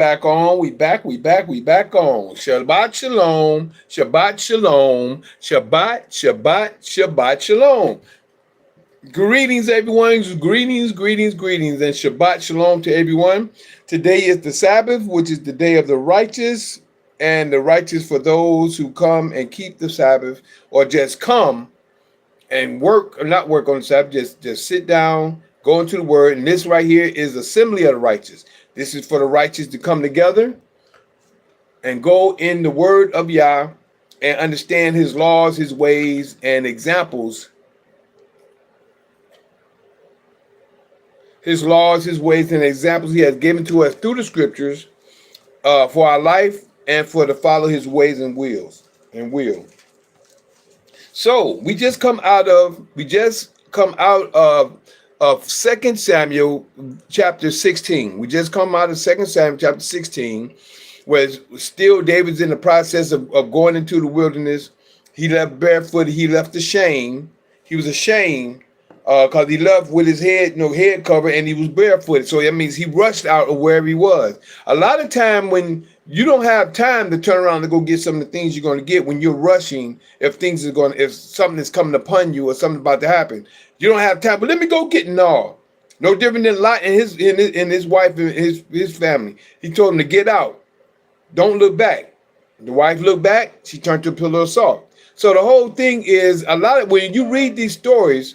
Back on, we back on. Shabbat shalom, Shabbat shalom, Shabbat shalom. Greetings, everyone. Greetings, and Shabbat shalom to everyone. Today is the Sabbath, which is the day of the righteous, and the righteous for those who come and keep the Sabbath, or just come and work, or not work on the Sabbath, just sit down, go into the Word. And this right here is assembly of the righteous. This is for the righteous to come together and go in the Word of Yah and understand His laws, His ways, and examples. His laws, His ways, and examples He has given to us through the Scriptures for our life and for to follow His ways and will. So we just come out of 2 Samuel chapter 16. We just come out of 2 Samuel chapter 16, where still David's in the process of going into the wilderness. He left barefooted. He left ashamed. He was ashamed because he left with his head, head covered, and he was barefooted. So that means he rushed out of wherever he was. A lot of time when you don't have time to turn around and go get some of the things you're going to get when you're rushing, if something is coming upon you or something about to happen, you don't have time. But let me go get no different than Lot and his wife and his family. He told him to get out. Don't look back. The wife looked back. She turned to a pillar of salt. So the whole thing is when you read these stories.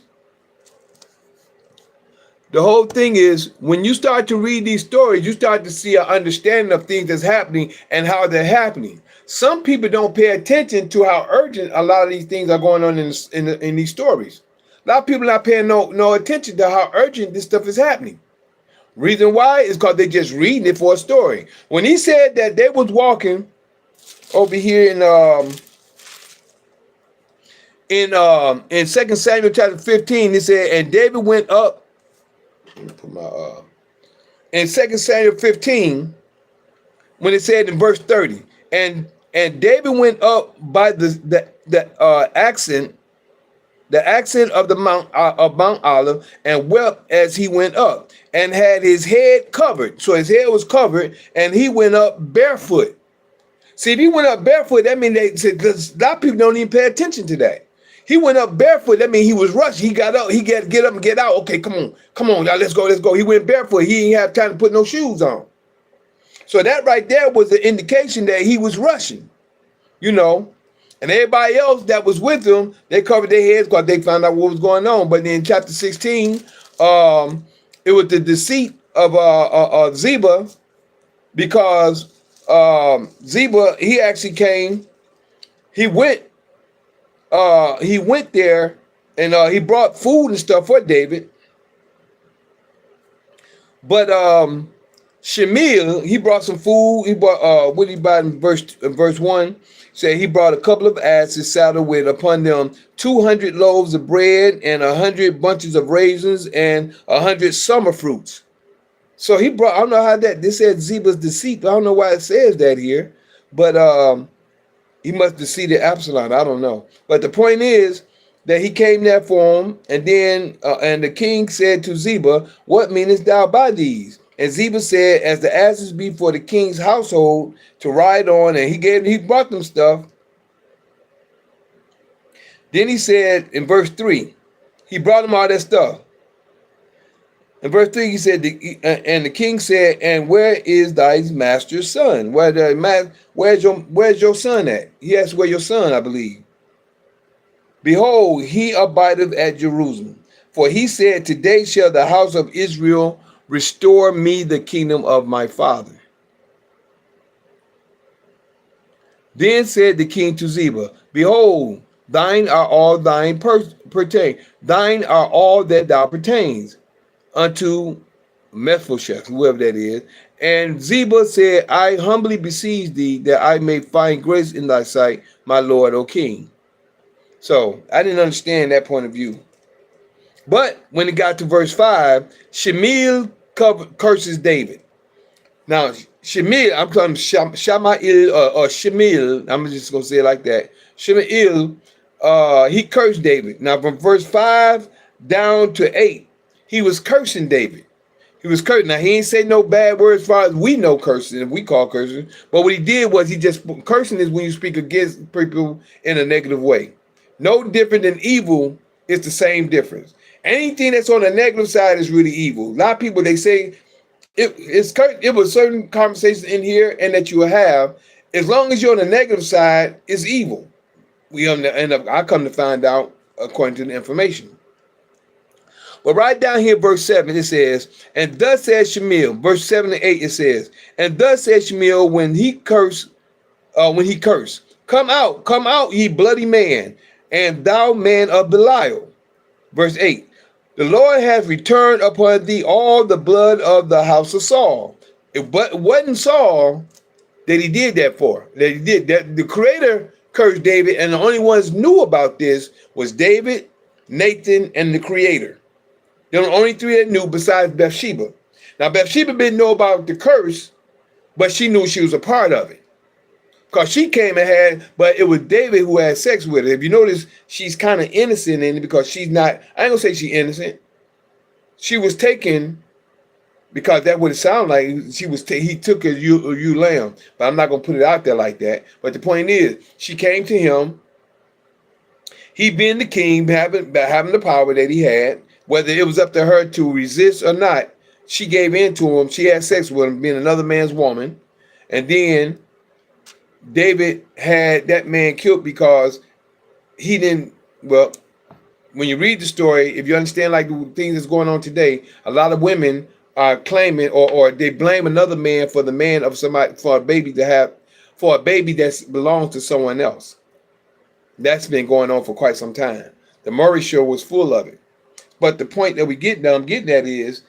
The whole thing is when you start to read these stories, you start to see an understanding of things that's happening and how they're happening. Some people don't pay attention to how urgent a lot of these things are going on in these stories. A lot of people not paying no attention to how urgent this stuff is happening. Reason why is because they're just reading it for a story. When he said that they was walking over here in 2 Samuel chapter 15, he said, and David went up. Let me put my in 2 Samuel 15, when it said in verse 30, and David went up by the accent of the Mount Olive, and wept as he went up, and had his head covered. So his head was covered, and he went up barefoot. See, if he went up barefoot, that means because a lot of people don't even pay attention to that. He went up barefoot. That means he was rushed. He got up. He got get up and get out. Okay, come on, y'all. Let's go. He went barefoot. He didn't have time to put no shoes on. So that right there was the indication that he was rushing, And everybody else that was with him, they covered their heads because they found out what was going on. But in chapter 16, it was the deceit of Ziba, because Ziba, he actually came. He went there and he brought food and stuff for David. But Shemiel, he brought some food. He brought what he brought in verse 1. Said he brought a couple of asses saddled with upon them 200 loaves of bread and 100 bunches of raisins and 100 summer fruits. So he brought, I don't know how this said Ziba's deceit. I don't know why it says that here, but he must deceive Absalom. I don't know. But the point is that he came there for him. And then, and the king said to Ziba, what meanest thou by these? And Ziba said, as the asses be for the king's household to ride on. And he brought them stuff. Then he said in verse 3, he brought them all that stuff. In verse 3, he said, and the king said, and where is thy master's son? Where's your son at? He asked, where your son, I believe. Behold, he abideth at Jerusalem. For he said, today shall the house of Israel restore me the kingdom of my father. Then said the king to Ziba, behold, thine are all thine pertain. Thine are all that thou pertains unto Mephibosheth, whoever that is. And Ziba said, I humbly beseech thee that I may find grace in thy sight, my lord, O king. So I didn't understand that point of view. But when it got to verse 5, Shemiel curses David. Now, Shemiel, I'm calling Shamael or Shemiel, I'm just going to say it like that. Shemiel, he cursed David. Now, from verse 5 down to 8, he was cursing David. He was cursing. Now, he ain't say no bad words as far as we know cursing, if we call cursing. But what he did was he just, cursing is when you speak against people in a negative way. No different than evil, it's the same difference. Anything that's on the negative side is really evil. A lot of people, they say, it was certain conversations in here and that you will have, as long as you're on the negative side, it's evil. I come to find out according to the information. But right down here, verse 7, it says, and thus said Shemiel, verse 7 and 8, it says, and thus said Shemiel when he cursed, come out, ye bloody man, and thou man of Belial. Verse 8, the Lord hath returned upon thee all the blood of the house of Saul. It wasn't Saul that he did that for. That he did that. The Creator cursed David, and the only ones knew about this was David, Nathan, and the Creator. They're the only three that knew besides Bathsheba. Now, Bathsheba didn't know about the curse, but she knew she was a part of it. Because she came and had, but it was David who had sex with her. If you notice, she's kind of innocent in it because she's not, I ain't gonna say she's innocent. She was taken because that's what it sounded like. He took a ewe lamb, but I'm not gonna put it out there like that. But the point is, she came to him. He being the king, having the power that he had, whether it was up to her to resist or not, she gave in to him. She had sex with him, being another man's woman. And then David had that man killed because he didn't, well, when you read the story, if you understand like the things that's going on today, a lot of women are claiming or they blame another man for the man of somebody, for a baby that belongs to someone else. That's been going on for quite some time. The Murray Show was full of it. But the point that I'm getting at is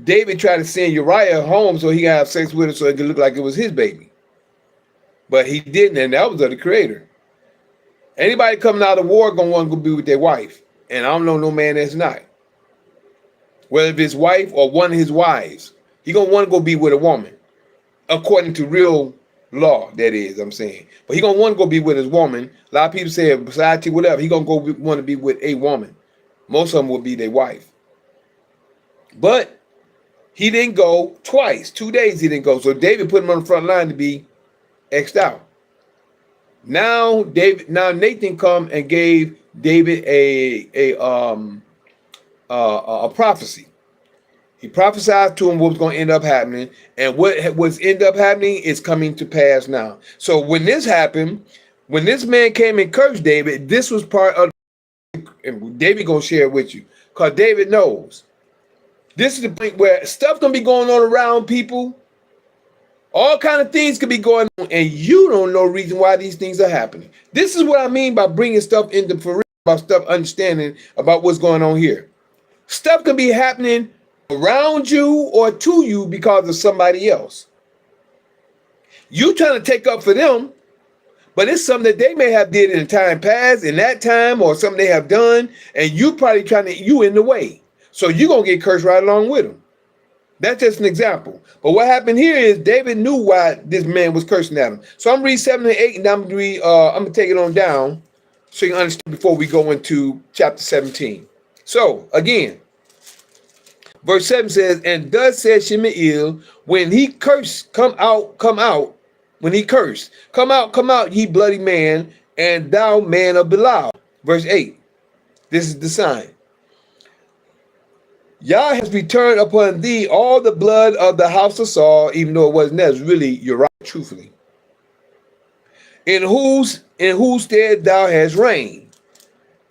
David tried to send Uriah home so he could have sex with her so it could look like it was his baby. But he didn't, and that was of the Creator. Anybody coming out of war gonna want to go be with their wife. And I don't know no man that's not. Whether it's his wife or one of his wives, he gonna want to go be with a woman. According to real law, that is, I'm saying. But he gonna want to go be with his woman. A lot of people say society, whatever, he gonna go want to be with a woman. Most of them will be their wife. But he didn't go twice. 2 days he didn't go. So David put him on the front line to be X'd out. Now Nathan come and gave David a prophecy. He prophesied to him what was going to end up happening, and what was end up happening is coming to pass now. So when this happened, when this man came and cursed David, this was part of, and David gonna share it with you, because David knows. This is the point where stuff gonna be going on around people. All kind of things could be going on, and you don't know the reason why these things are happening. This is what I mean by bringing stuff into for real, about stuff understanding about what's going on here. Stuff can be happening around you or to you because of somebody else. You trying to take up for them, but it's something that they may have did in the time past, in that time, or something they have done, and you probably you in the way. So you're going to get cursed right along with them. That's just an example. But what happened here is David knew why this man was cursing at him. So I'm reading 7 and 8, and I'm going to take it on down so you can understand before we go into chapter 17. So again, verse 7 says, and thus said Shemiel, when he cursed, come out, when he cursed, come out, ye bloody man, and thou man of Belial. Verse 8, this is the sign. Yah has returned upon thee all the blood of the house of Saul, even though it wasn't that, it was really Uriah, truthfully. In whose stead thou hast reigned.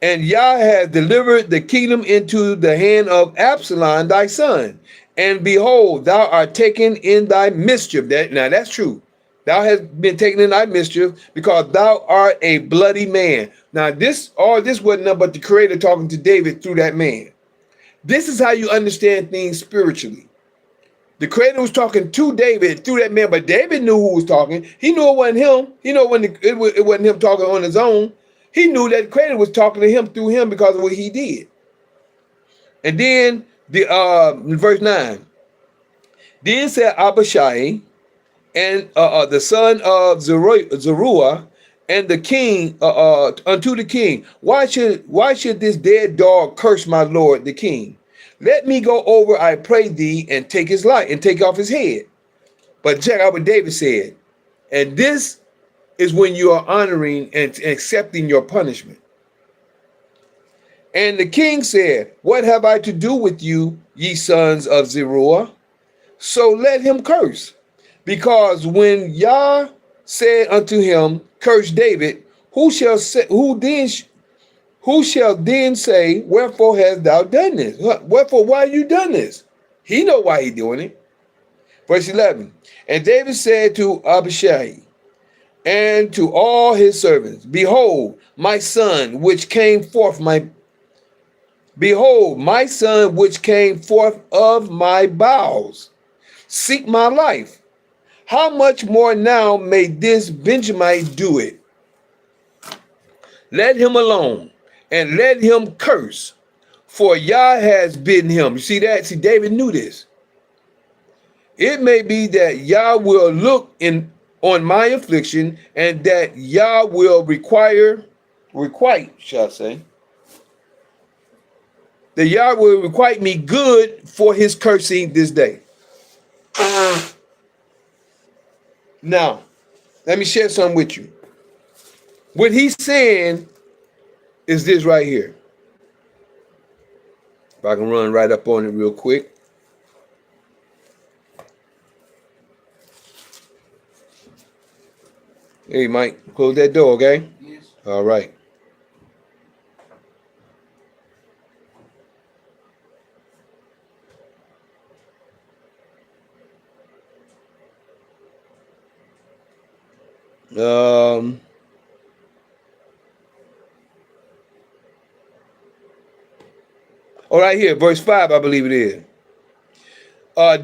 And Yah has delivered the kingdom into the hand of Absalom thy son. And behold, thou art taken in thy mischief. Now that's true. Thou hast been taken in thy mischief because thou art a bloody man. Now all this wasn't nothing but the Creator talking to David through that man. This is how you understand things spiritually. The Creator was talking to David through that man, but David knew who was talking. He knew it wasn't him. He knew it wasn't him talking on his own. He knew that the Creator was talking to him through him because of what he did. And then verse 9. Then said Abishai and the son of Zeruiah and the king unto the king, why should this dead dog curse my lord the king? Let me go over, I pray thee, and take his life and take off his head. But check out what David said. And this is when you are honoring and accepting your punishment. And the king said, what have I to do with you, ye sons of Zeruiah? So let him curse. Because when Yah said unto him, curse David, who shall then say, wherefore hast thou done this? Wherefore, why you done this? He know why he doing it. Verse 11, and David said to Abishai and to all his servants, behold, my son, which came forth of my bowels, seek my life. How much more now may this Benjamite do it? Let him alone, and let him curse, for Yah has bidden him. You see that? See, David knew this. It may be that Yah will look on my affliction, and that Yah will requite, shall I say, that Yah will requite me good for his cursing this day. Now, let me share something with you. What he's saying is this right here. If I can run right up on it real quick. Hey, Mike, close that door, okay? Yes. All right. All right, here, verse 5, I believe it is.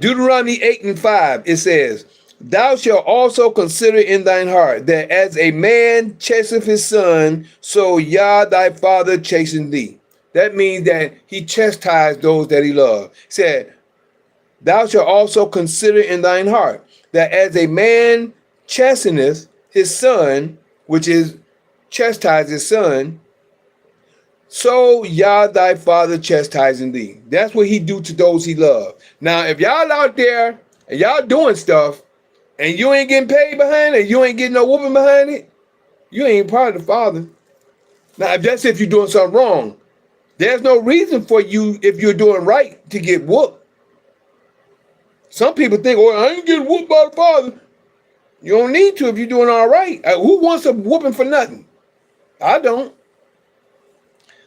Deuteronomy 8 and 5, it says, thou shalt also consider in thine heart that as a man chasteth his son, so Yah thy father chastened thee. That means that he chastised those that he loved. He said, thou shalt also consider in thine heart that as a man chasteneth his son, which is chastise his son, so Yah thy father chastising thee. That's what he do to those he love. Now, if y'all out there and y'all doing stuff and you ain't getting paid behind it, you ain't getting no whooping behind it, you ain't part of the father. Now, if you're doing something wrong, there's no reason for you, if you're doing right, to get whooped. Some people think, oh, I ain't getting whooped by the father. You don't need to if you're doing all right. Who wants a whooping for nothing? I don't.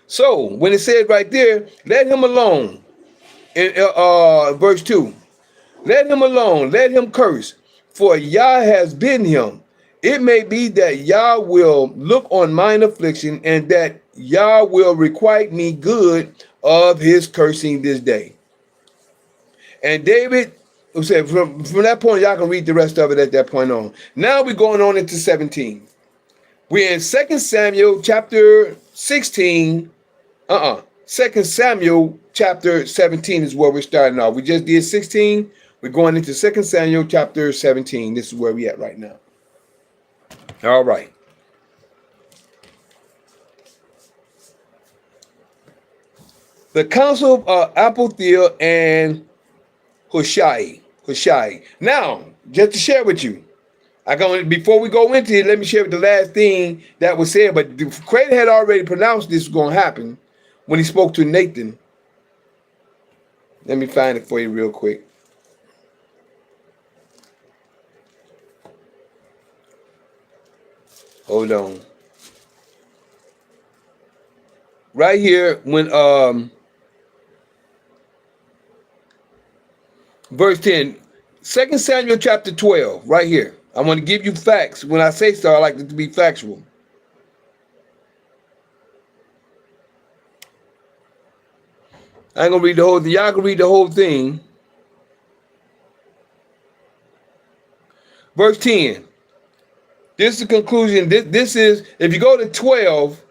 So when it says right there, let him alone, in verse 2, let him alone, let him curse, for Yah has bidden him. It may be that Yah will look on mine affliction, and that Yah will requite me good of his cursing this day. And David said, from that point, y'all can read the rest of it at that point on. Now we're going on into 17. We're in 2 Samuel chapter 16. 2 Samuel chapter 17 is where we're starting off. We just did 16. We're going into 2 Samuel chapter 17. This is where we're at right now. All right. The council of Apothiel and Hushai. Now, just to share with you, before we go into it, let me share the last thing that was said. But Craig had already pronounced this was going to happen when he spoke to Nathan. Let me find it for you real quick. Hold on. Right here, when verse 10, 2 Samuel chapter 12, right here. I want to give you facts. When I say so, I like it to be factual. I ain't gonna read the whole thing. Y'all can read the whole thing. Verse 10. This is the conclusion. This is, if you go to 12,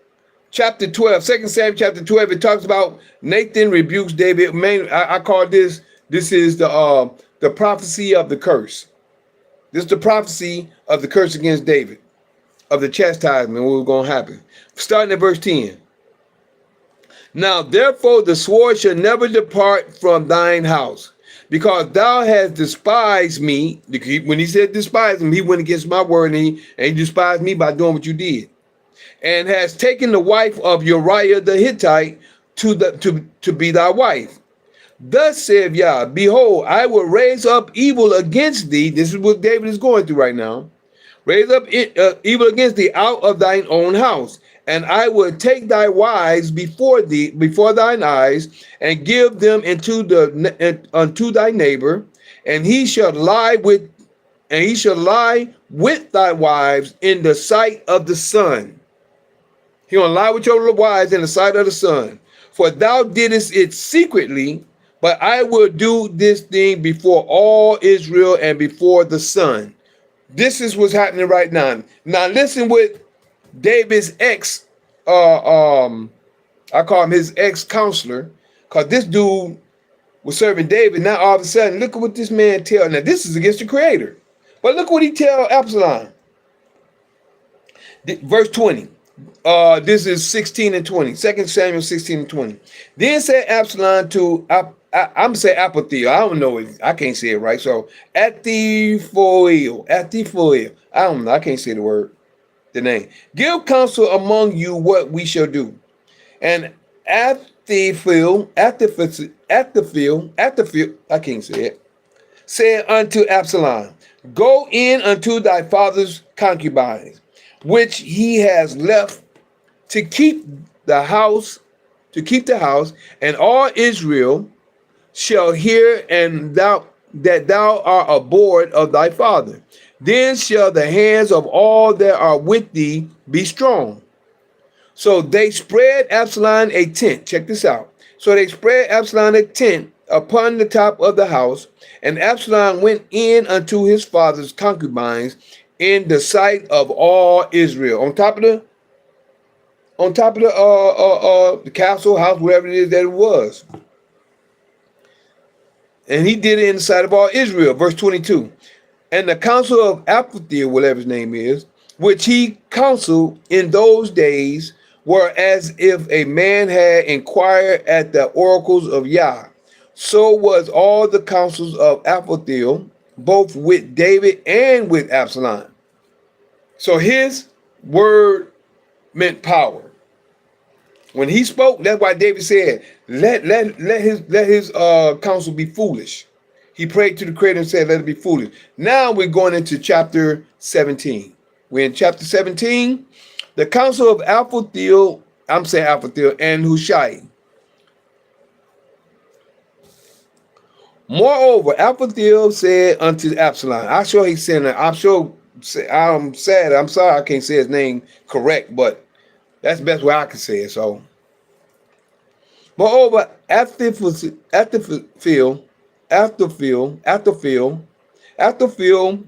chapter 12, 2 Samuel chapter 12, it talks about Nathan rebukes David. I call this is the prophecy of the curse. This is the prophecy of the curse against David, of the chastisement, what was going to happen. Starting at verse 10. Now therefore the sword shall never depart from thine house, because thou hast despised me. When he said despise him, he went against my word, and he despised me by doing what you did, and has taken the wife of Uriah the Hittite to be thy wife. Thus saith Yah, behold, I will raise up evil against thee. This is what David is going through right now. Raise up evil against thee out of thine own house, and I will take thy wives before thine eyes, and give them unto thy neighbor, and he shall lie with thy wives in the sight of the sun. He gonna lie with your wives in the sight of the sun. For thou didst it secretly, but I will do this thing before all Israel and before the sun. This is what's happening right now. Now listen what David's I call him his ex-counselor, because this dude was serving David. Now all of a sudden, look at what this man tell. Now this is against the Creator. But look what he tell Absalom. Verse 20. This is 16 and 20. 2 Samuel 16 and 20. Then said Absalom to I'm gonna say Apathiel. I don't know it. I can't say it right. So Atiphoel. I don't know. I can't say the name. Give counsel among you what we shall do. And Atiphoel, I can't say it, said unto Absalom, go in unto thy father's concubines, which he has left to keep the house, and all Israel shall hear that thou art abhorred of thy father. Then shall the hands of all that are with thee be strong. So they spread Absalom a tent. Check this out. So they spread Absalom a tent upon the top of the house, and Absalom went in unto his father's concubines in the sight of all Israel. On top of the castle, house, whatever it is that it was. And he did it in the sight of all Israel. Verse 22. And the counsel of Apathiel, whatever his name is, which he counseled in those days, were as if a man had inquired at the oracles of Yah. So was all the counsels of Apathiel, both with David and with Absalom. So his word meant power. When he spoke, that's why David said, let his counsel be foolish. He prayed to the Creator and said, let it be foolish. Now we're going into chapter 17. We're in chapter 17. The counsel of Apathiel, and Hushai. Moreover, Apathiel said unto Absalom, I'm sure he said that. I'm sad. I'm sorry I can't say his name correct, but that's the best way I can say it. So, moreover, Ahithophel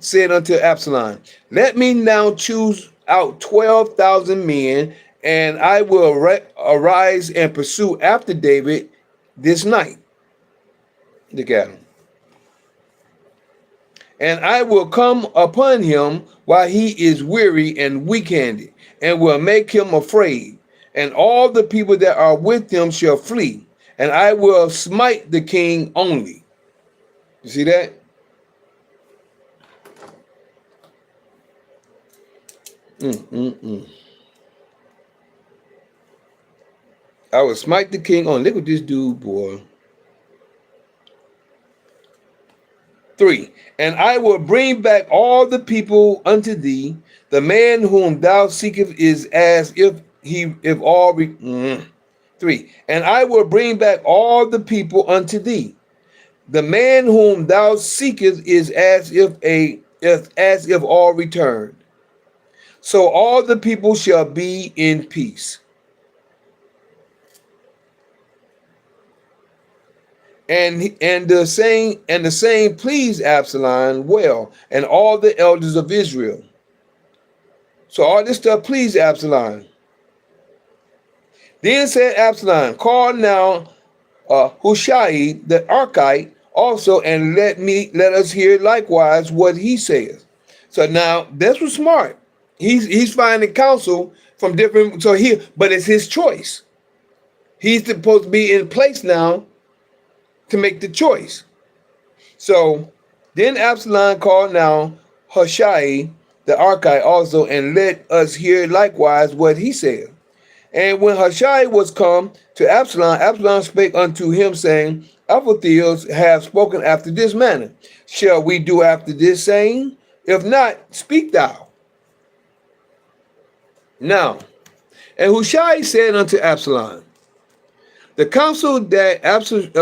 said unto Absalom, let me now choose out 12,000 men, and I will arise and pursue after David this night. Look at him. And I will come upon him while he is weary and weak-handed, and will make him afraid. And all the people that are with him shall flee, and I will smite the king only. You see that? I will smite the king only. Look at this dude, boy. 3. And I will bring back all the people unto thee. The man whom thou seekest is as if 3. And I will bring back all the people unto thee. The man whom thou seekest is as if all returned. So all the people shall be in peace. And the saying pleased Absalom well, and all the elders of Israel. So all this stuff pleased Absalom. Then said Absalom, call now Hushai the Archite also, and let us hear likewise what he says. So now this was smart. He's finding counsel from different. But it's his choice. He's supposed to be in place now to make the choice. So then Absalom called now Hushai the Archite also, and let us hear likewise what he said. And when Hushai was come to Absalom, Absalom spake unto him, saying, Ahithophel have spoken after this manner. Shall we do after this saying? If not, speak thou. Now, and Hushai said unto Absalom, the counsel that Ahithophel,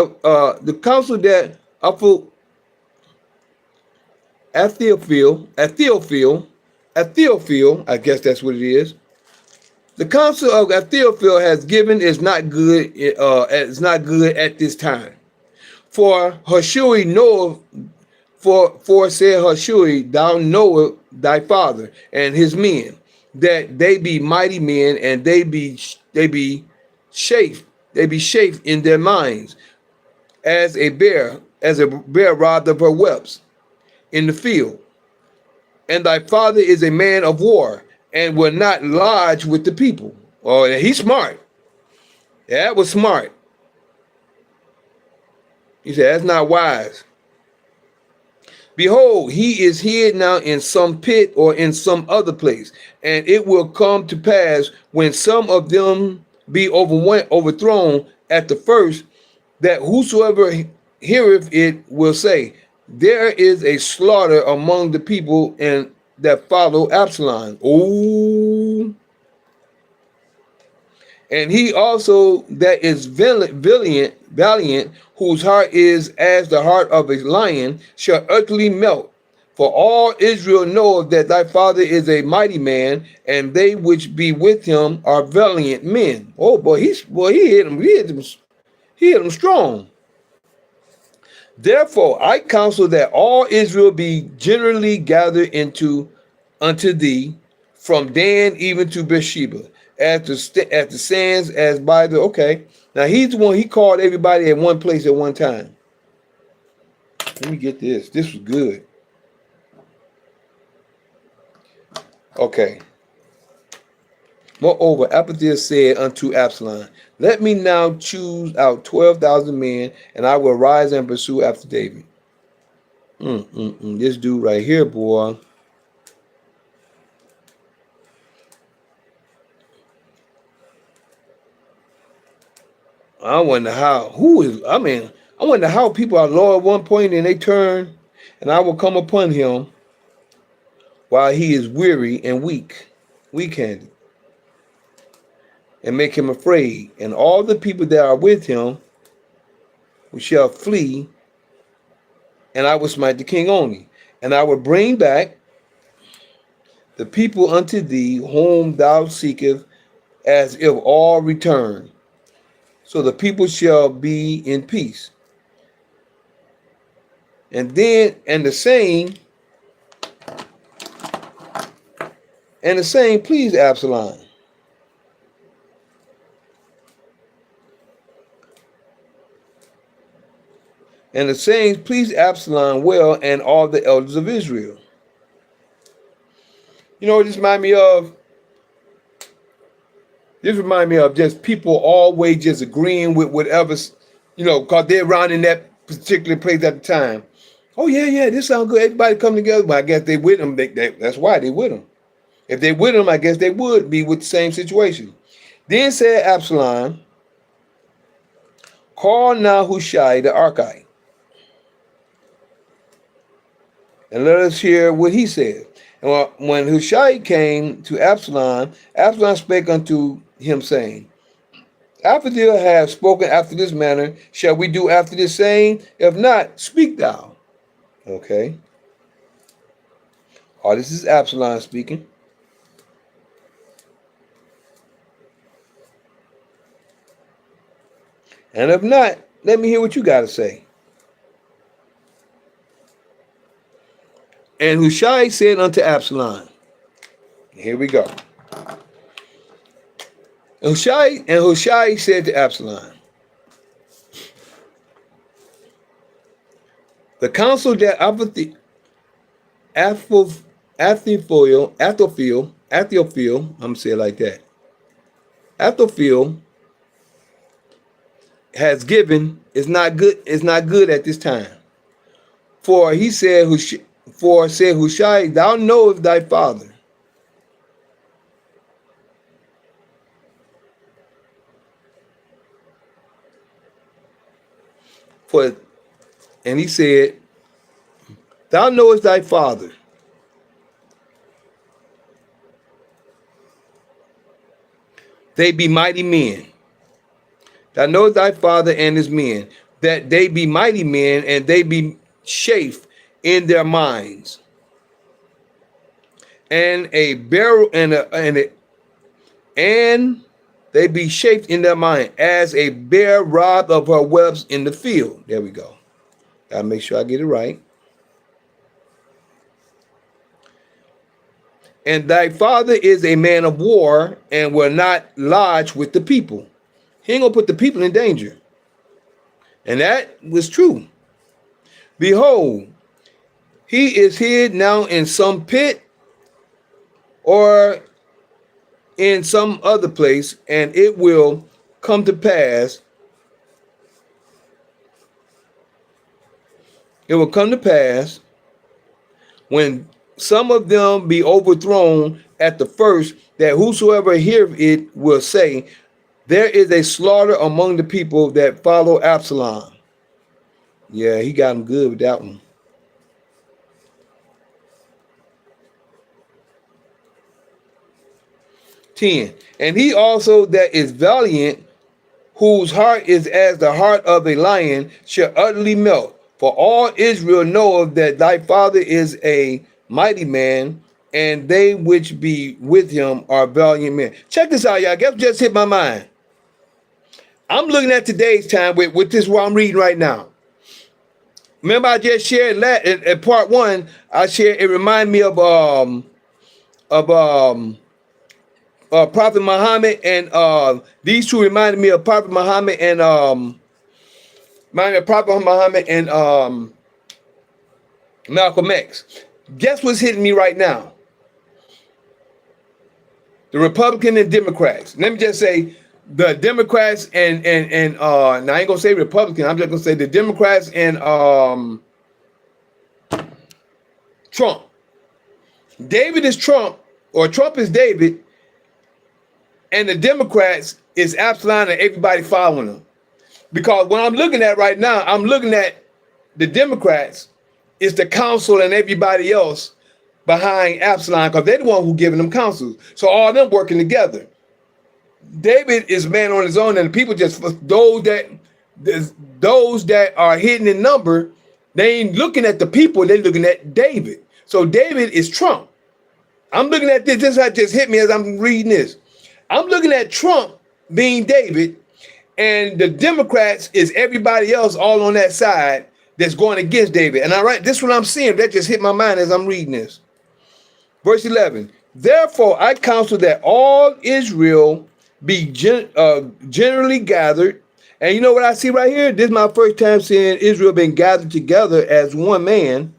I guess that's what it is. The counsel of Ahithophel has given is not good. Is not good at this time. For Hushai knoweth, for said Hushai, thou knowest thy father and his men, that they be mighty men, and they be chafed in their minds, as a bear robbed of her whelps in the field. And thy father is a man of war, and will not lodge with the people. Oh, he's smart. That was smart. He said, that's not wise. Behold, he is hid now in some pit or in some other place. And it will come to pass, when some of them be overthrown at the first, that whosoever heareth it will say, there is a slaughter among the people and that follow Absalom. Oh, and he also that is valiant, whose heart is as the heart of a lion, shall utterly melt. For all Israel knoweth that thy father is a mighty man, and they which be with him are valiant men. Oh boy, he hit him strong. Therefore I counsel that all Israel be generally gathered unto thee, from Dan even to Beersheba, at the sands, as by the, okay. Now he's the one, he called everybody at one place at one time. Let me get this. This was good. Okay. Moreover, Ahithophel said unto Absalom, let me now choose out 12,000 men, and I will rise and pursue after David. This dude right here, boy. I wonder how people are low at one point and they turn, and I will come upon him while he is weary and weak-handed, and make him afraid. And all the people that are with him shall flee, and I will smite the king only. And I will bring back the people unto thee, whom thou seekest, as if all return. So the people shall be in peace. And the saying pleased Absalom. And the saying pleased Absalom well, and all the elders of Israel. You know what this remind me of? This remind me of just people always just agreeing with whatever, because they're around in that particular place at the time. Oh, yeah, this sounds good. Everybody come together. But I guess they with them. That's why they with them. If they with them, I guess they would be with the same situation. Then said Absalom, call now Hushai the Archite, and let us hear what he said. And when Hushai came to Absalom, Absalom spake unto him, saying, Ahithophel have spoken after this manner. Shall we do after this saying? If not, speak thou. Okay. Oh, this is Absalom speaking. And if not, let me hear what you got to say. And Hushai said unto Absalom, here we go. And Hushai said to Absalom, the counsel that Ahithophel, I'm going to say it like that. Ahithophel has given is not good. Is not good at this time. For he said, said Hushai, thou knowest thy father. And he said, thou knowest thy father. They be mighty men. Thou knowest thy father and his men, that they be mighty men, and they be chaste in their minds. And a barrel and they be shaped in their mind as a bear robbed of her webs in the field. There we go. Gotta make sure I get it right. And thy father is a man of war and will not lodge with the people. He ain't gonna put the people in danger. And that was true. Behold, he is hid now in some pit or in some other place, and it will come to pass. It will come to pass when some of them be overthrown at the first, that whosoever heareth it will say, there is a slaughter among the people that follow Absalom. Yeah, he got him good with that one. 10. And he also that is valiant, whose heart is as the heart of a lion, shall utterly melt. For all Israel knoweth that thy father is a mighty man, and they which be with him are valiant men. Check this out, y'all. Guess what just hit my mind? I'm looking at today's time with this what I'm reading right now. Remember, I just shared in part 1. I shared it reminded me of Prophet Muhammad, and these two reminded me of Prophet Muhammad and Malcolm X. Guess what's hitting me right now? The Republican and Democrats. Let me just say the Democrats and now I ain't gonna say Republican. I'm just gonna say the Democrats and Trump. David is Trump, or Trump is David, and the Democrats is Absalom and everybody following them. Because what I'm looking at right now, I'm looking at the Democrats is the council and everybody else behind Absalom, because they're the one who giving them counsels. So all of them working together. David is a man on his own, and the people just those that are hidden in number, they ain't looking at the people, they're looking at David. So David is Trump. I'm looking at this. This just hit me as I'm reading this. I'm looking at Trump being David, and the Democrats is everybody else all on that side that's going against David. And this is what I'm seeing. That just hit my mind as I'm reading this. Verse 11. Therefore, I counsel that all Israel be generally gathered. And you know what I see right here? This is my first time seeing Israel being gathered together as one man,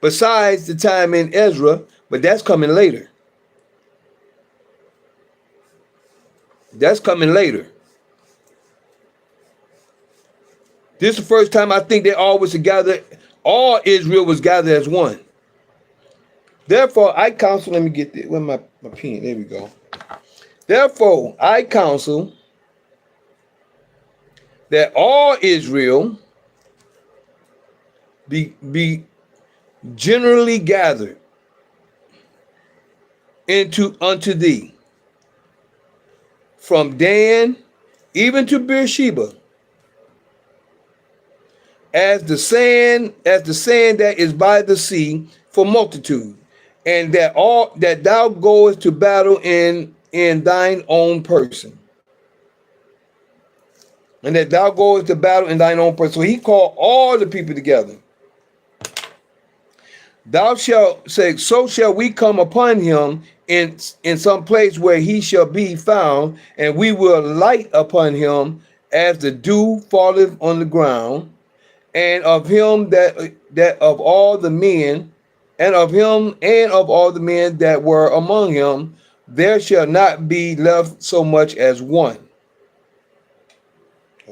besides the time in Ezra, but that's coming later. That's coming later. This is the first time I think they all was together. All Israel was gathered as one. Therefore, I counsel, let me get this. Where's my pen? There we go. Therefore, I counsel that all Israel be generally gathered unto thee, from Dan even to Beersheba, as the sand that is by the sea for multitude, and that thou goest to battle in thine own person. And that thou goest to battle in thine own person. So he called all the people together. Thou shalt say, so shall we come upon him in some place where he shall be found, and we will light upon him as the dew falleth on the ground, and of him that of all the men, and of him and of all the men that were among him, there shall not be left so much as one.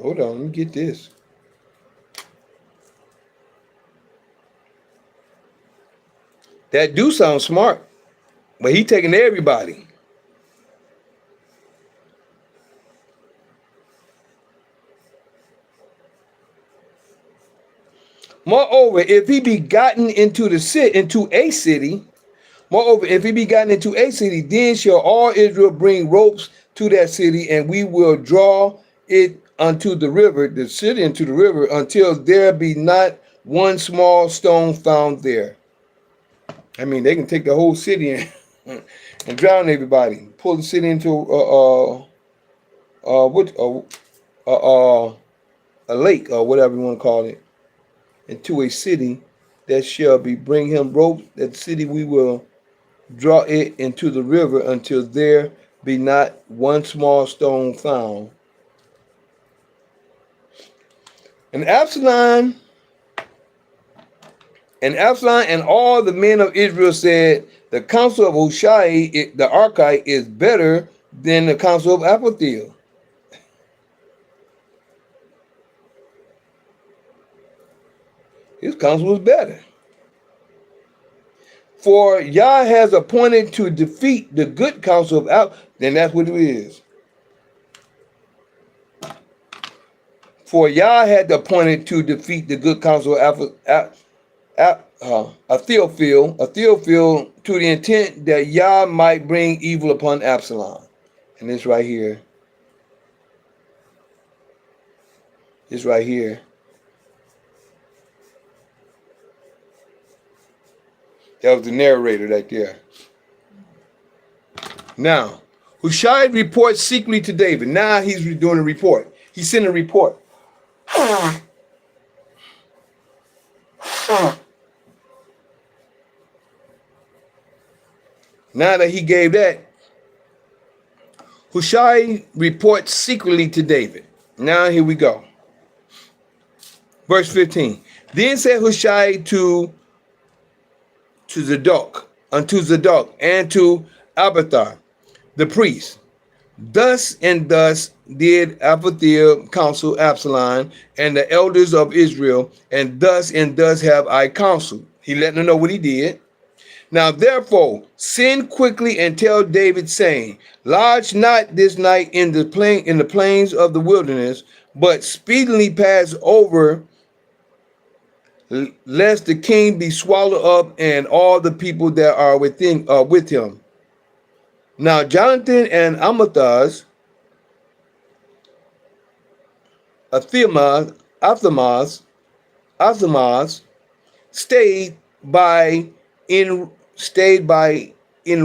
Hold on, let me get this. That do sound smart, but he taking everybody. Moreover, if he be gotten into a city, moreover, if he be gotten into a city, then shall all Israel bring ropes to that city, and we will draw it unto the river, the city into the river, until there be not one small stone found there. I mean, they can take the whole city and drown everybody. Pull the city into a lake or whatever you want to call it, into a city that shall be bring him ropes. That city we will draw it into the river until there be not one small stone found. And Absalom and all the men of Israel said, the counsel of Hushai the Archite is better than the counsel of Absalom. His counsel was better. For Yah has appointed to defeat the good counsel of Absalom. Then that's what it is. For Yah had appointed to defeat the good counsel of Ahithophel to the intent that Yah might bring evil upon Absalom. And this right here. This right here. That was the narrator right there. Now, Hushai reports secretly to David. Now he's doing a report. He's sending a report. Now that he gave that, Hushai reports secretly to David. Now here we go. Verse 15. Then said Hushai to Zadok, unto Zadok, and to Abiathar, the priest, thus and thus did Ahithophel counsel Absalom and the elders of Israel, and thus have I counseled. He let them know what he did. Now therefore send quickly and tell David, saying, lodge not this night in the plains of the wilderness, but speedily pass over, lest the king be swallowed up and all the people that are with him. Now Jonathan and Ahimaaz, stayed by in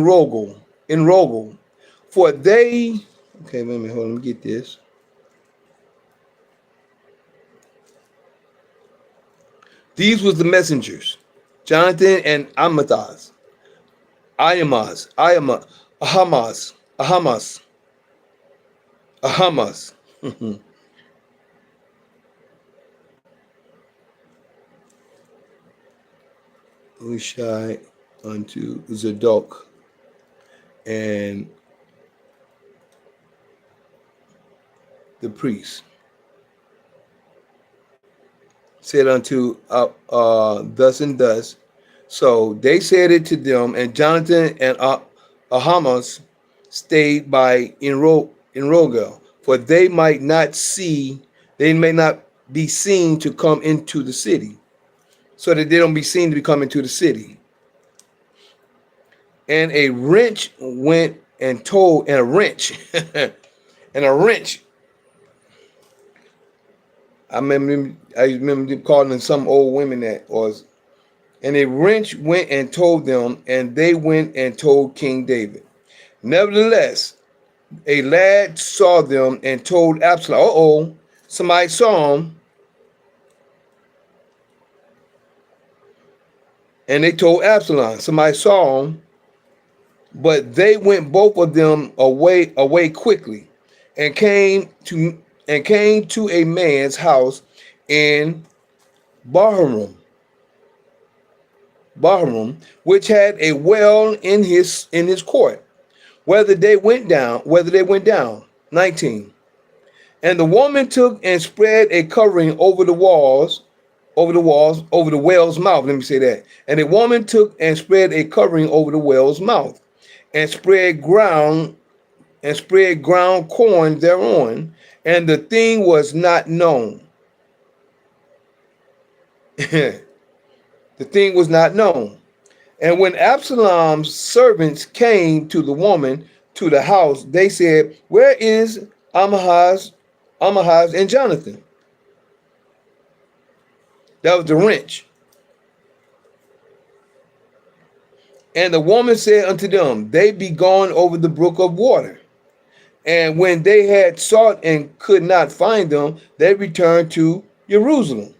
Rogel, for they. Okay, wait a minute, hold on, let me get this. These was the messengers, Jonathan and Ahimaaz. Hushai unto Zadok and the priest. Said unto thus and thus. So they said it to them, and Jonathan and Ahimaaz stayed by in Rogel, for they may not be seen to come into the city, so that they don't be seen to be coming to the city. And a wrench went and told, and a wrench, I remember calling some old women that was, and a wrench went and told them, and they went and told King David. Nevertheless, a lad saw them and told Absalom. Somebody saw him, and they told Absalom. Somebody saw him, but they went both of them away quickly, and came to a man's house in Bahurim, which had a well in his court, whether they went down. 19. And the woman took and spread a covering over the walls, over the well's mouth. Let me say that. And the woman took and spread a covering over the well's mouth, and spread ground corn thereon, and the thing was not known. The thing was not known. And when Absalom's servants came to the woman to the house, they said, "Where is Amahaz and Jonathan?" That was the wrench. And the woman said unto them, "They be gone over the brook of water." And when they had sought and could not find them, they returned to Jerusalem.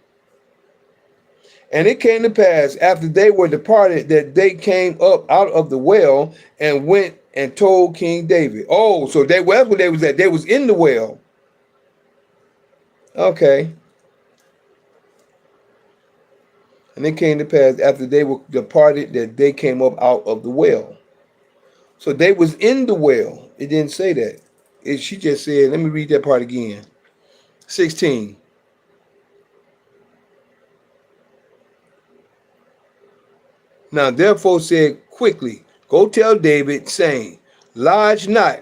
And it came to pass, after they were departed, that they came up out of the well and went and told King David. Oh, so that's where they was at. They was in the well. Okay. And it came to pass, after they were departed, that they came up out of the well. So they was in the well. It didn't say that. She just said, let me read that part again. 16. Now therefore said quickly, "Go tell David, saying, lodge not."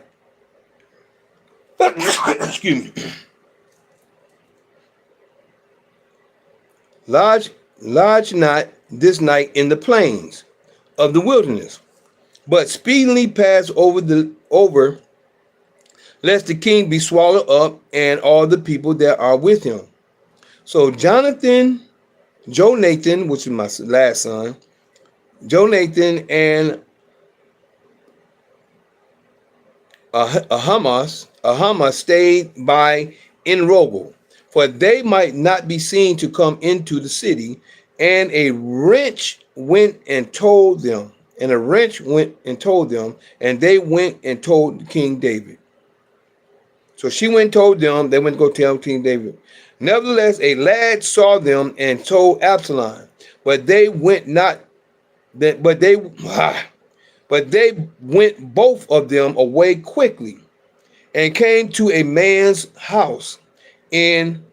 Excuse me. Lodge not this night in the plains of the wilderness, but speedily pass over, lest the king be swallowed up, and all the people that are with him. So Jonathan, which is my last son, Jonathan and Ahama stayed by in Rogel, for they might not be seen to come into the city. And a wrench went and told them, and they went and told King David. So she went and told them, they went to go tell King David. Nevertheless, a lad saw them and told Absalom, but they went both of them away quickly, and came to a man's house in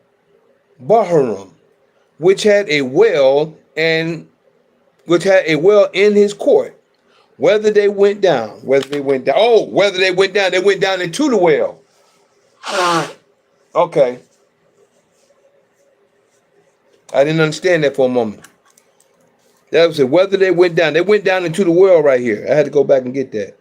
Bahurim, which had a well in his court. Whether they went down, they went down into the well. Okay. I didn't understand that for a moment. That was it. Whether they went down into the well right here. I had to go back and get that.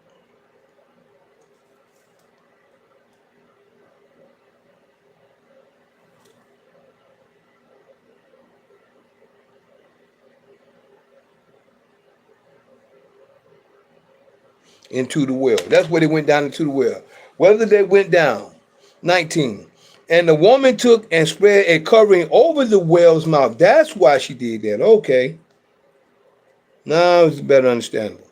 Into the well. That's where they went down into the well. Whether they went down. 19. And the woman took and spread a covering over the well's mouth. That's why she did that. Okay. Now it's better understandable.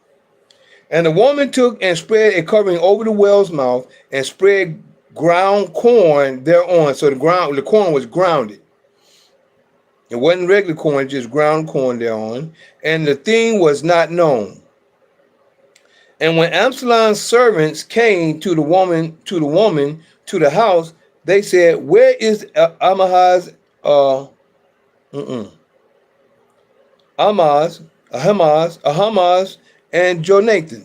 And the woman took and spread a covering over the well's mouth, and spread ground corn thereon. So the corn was grounded. It wasn't regular corn, just ground corn thereon. And the thing was not known. And when Absalom's servants came to the woman to the house, they said, "Where is Ahimaz and Jonathan?"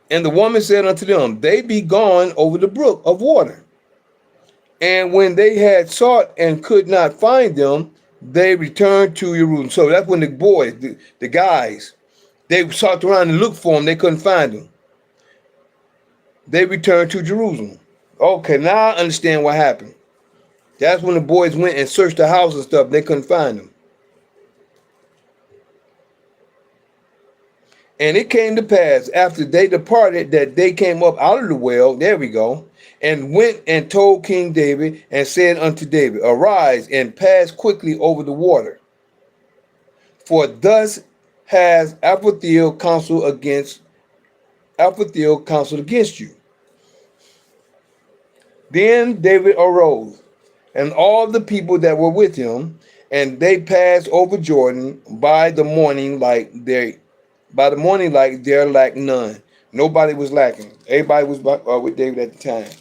And the woman said unto them, "They be gone over the brook of water." And when they had sought and could not find them, they returned to Jerusalem. So that's when the boys, the guys, they sought around and looked for them. They couldn't find them. They returned to Jerusalem. Okay, now I understand what happened. That's when the boys went and searched the house and stuff. They couldn't find them. And it came to pass, after they departed, that they came up out of the well, there we go, and went and told King David, and said unto David, "Arise and pass quickly over the water. For thus has Ahithophel counseled against you." Then David arose, and all the people that were with him, and they passed over Jordan by the morning light. There lacked none. Nobody was lacking. Everybody was with David at the time.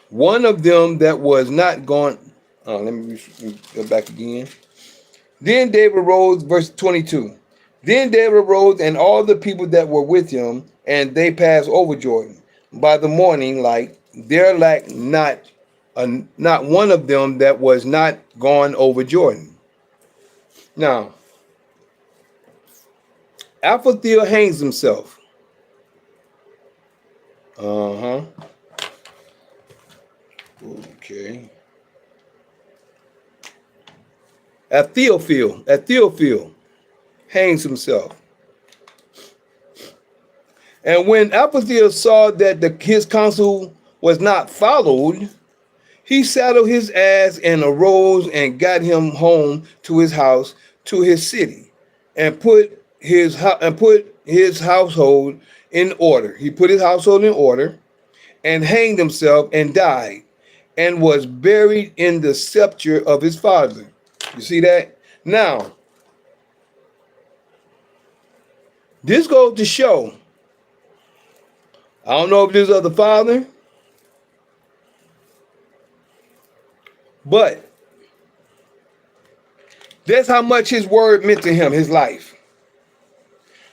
One of them that was not gone. Oh, let me go back again. Then David arose, verse 22. Then David arose and all the people that were with him, and they passed over Jordan. By the morning light, there lacked not one of them that was not gone over Jordan. Now, Aphathiel hangs himself. Okay. Ahithophel hangs himself. And when Ahithophel saw that his counsel was not followed, he saddled his ass and arose and got him home to his house, to his city, and put his household in order. He put his household in order and hanged himself and died and was buried in the sepulchre of his father. You see that? Now, this goes to show, I don't know if this is of the father, but that's how much his word meant to him, his life.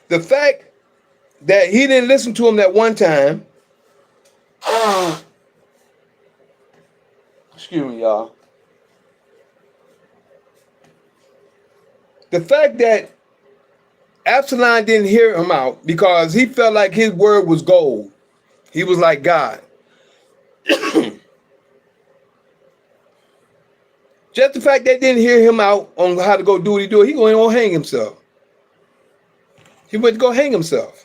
The fact that he didn't listen to him that one time, excuse me, y'all. The fact that Absalom didn't hear him out because he felt like his word was gold. He was like God. Just the fact that didn't hear him out on how to go do what he do, he going to go hang himself. He went to go hang himself.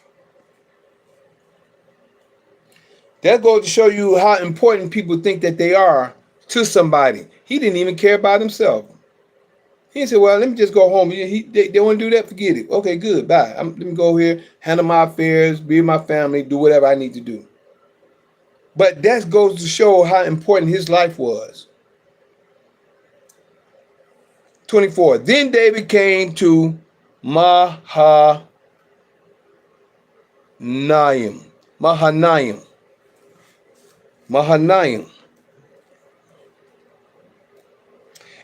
That goes to show you how important people think that they are to somebody. He didn't even care about himself. He said, well, let me just go home. They want to do that, forget it. Okay, good, bye. Let me go here, handle my affairs, be with my family, do whatever I need to do. But that goes to show how important his life was. 24. Then David came to Mahanaim.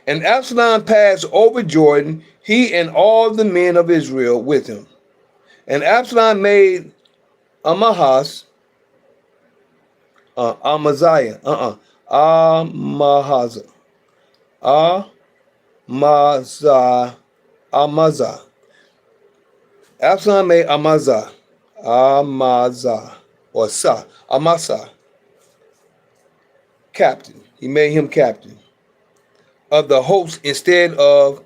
And Absalom passed over Jordan, he and all the men of Israel with him. And Absalom made Amaziah, Amazah. Absalom made Amazah, or Amasa, captain. He made him captain of the host instead of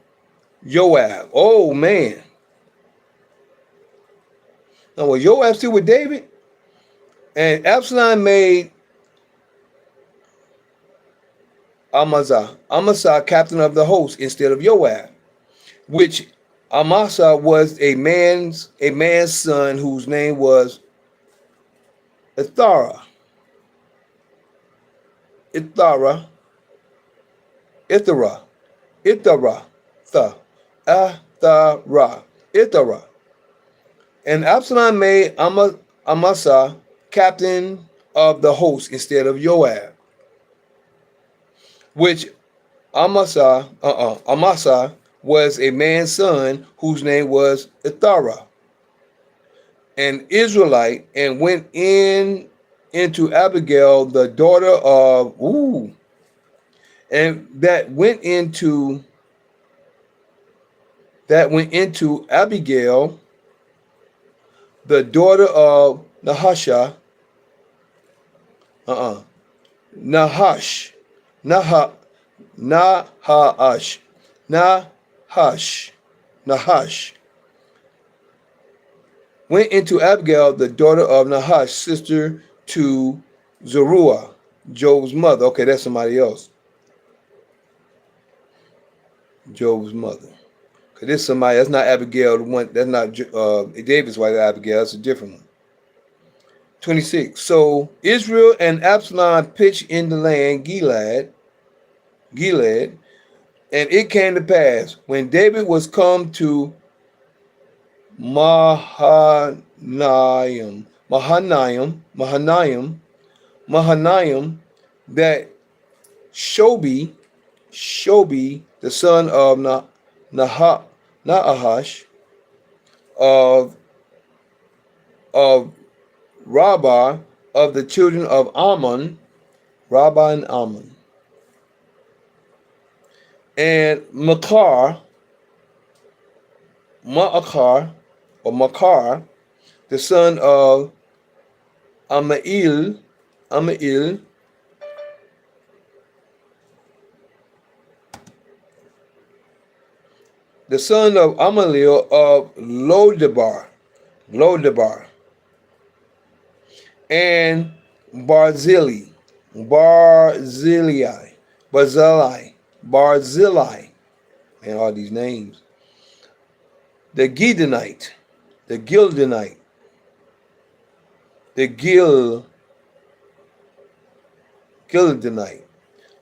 Joab. Oh, man. Now, was Joab still with David? And Absalom made Amasa captain of the host instead of Joab, which Amasa was a man's son whose name was Ithara. And Absalom made Amasa captain of the host instead of Joab, which Amasa was a man's son whose name was Ithara, an Israelite, and went into Abigail, the daughter of that went into Abigail, the daughter of Nahash, went into Abigail, the daughter of Nahash, sister to Zeruiah, Job's mother. Okay, that's somebody else. Job's mother. Because this somebody, that's not Abigail, the one, that's not David's wife, Abigail, that's a different one. 26. So Israel and Absalom pitched in the land Gilead, and it came to pass when David was come to Mahanaim Mahanaim, that Shobi, the son of Naahash, of Rabbah, of the children of Ammon, Rabbah and Ammon, and Makar, the son of Amail, the son of Amalil of Lodebar, and Barzillai, and all these names. The Gildonite, Gildonite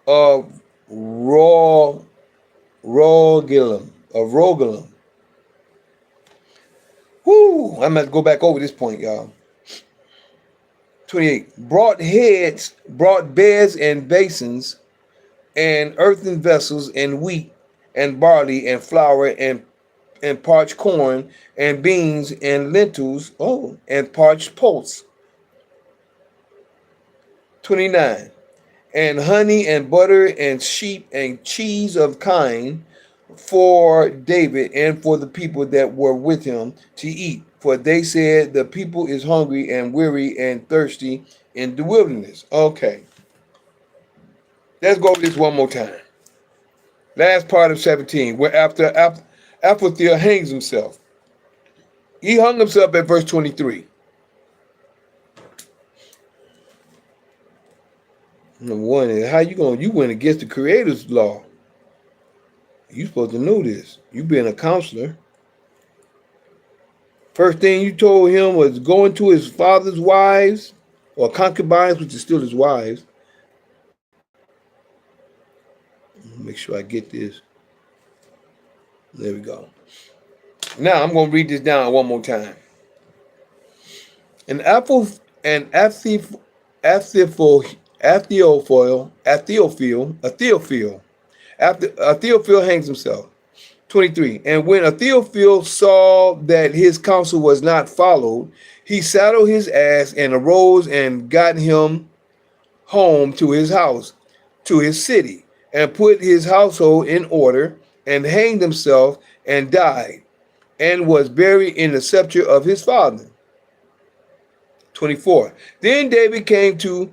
of Rogelim. Whoo! I'm going to go back over this point, y'all. 28. Brought beds and basins, and earthen vessels, and wheat, and barley, and flour, and parched corn, and beans, and lentils, and parched pulse. 29. And honey, and butter, and sheep, and cheese of kine, for David and for the people that were with him to eat. For they said, the people is hungry and weary and thirsty in the wilderness. Okay. Let's go over this one more time. Last part of 17, where after Aphathiel hangs himself. He hung himself at verse 23. Number one is, how you went against the Creator's law. You supposed to know this. You being a counselor. First thing you told him was going to his father's wives, or concubines, which is still his wives. Make sure I get this. There we go. Now I'm going to read this down one more time. Ahithophel hangs himself. 23. And when Ahithophel saw that his counsel was not followed, he saddled his ass and arose and got him home to his house, to his city, and put his household in order, and hanged himself and died, and was buried in the sepulchre of his father. 24. Then David came to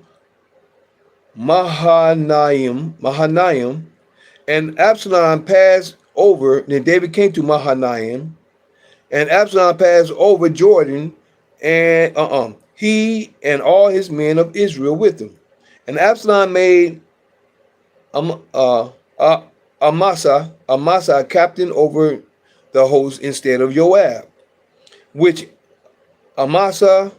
Mahanaim, and Absalom passed over. Then David came to Mahanaim, and Absalom passed over Jordan, and he and all his men of Israel with him. And Absalom made Amasa captain over the host instead of Joab, which Amasa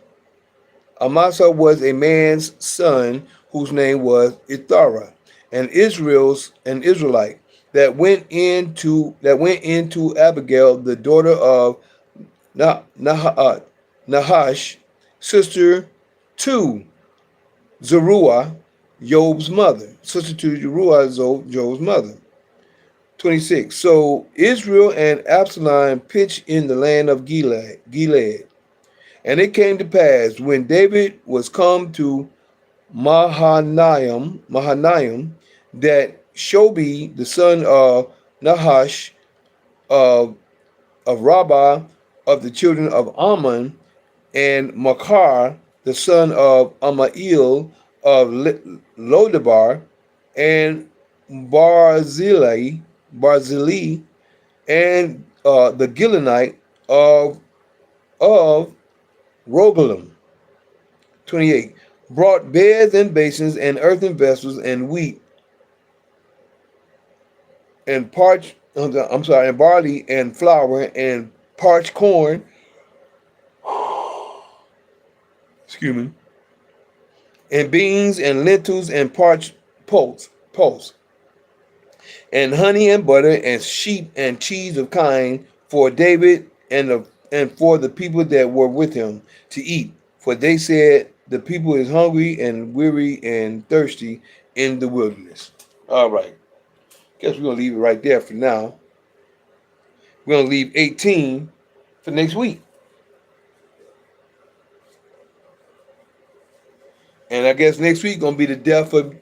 was a man's son whose name was Ithara, an Israelite that went into Abigail, the daughter of Nahash, sister to Zeruiah, Job's mother. 26. So Israel and Absalom pitched in the land of Gilead. And it came to pass, when David was come to Mahanaim, that Shobi, the son of Nahash, of Rabbah, of the children of Ammon, and Makar, the son of Amail, of Lodebar, and Barzillai, and the Gilonite of Rogelim. 28. Brought beds and basins and earthen vessels and wheat and and barley and flour and parched corn. Excuse me. And beans and lentils and parched pulse, and honey and butter and sheep and cheese of kine for David and for the people that were with him to eat. For they said, the people is hungry and weary and thirsty in the wilderness. All right. Guess we're going to leave it right there for now. We're going to leave 18 for next week. And I guess next week going to be the death of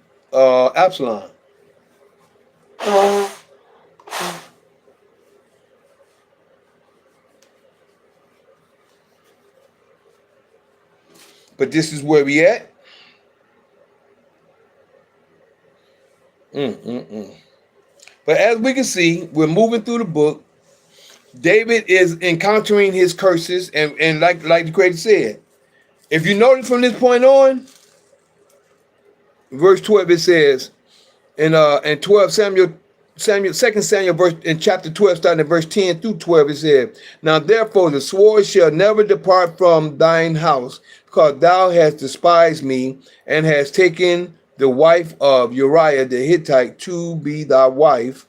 Absalom. But this is where we at. But as we can see, we're moving through the book. David is encountering his curses, and like the creator said, if you notice from this point on, verse 12 it says, in 12 Samuel, 2 Samuel verse in chapter 12, starting at verse 10 through 12, it said, now therefore the sword shall never depart from thine house, because thou hast despised me, and hast taken the wife of Uriah the Hittite to be thy wife.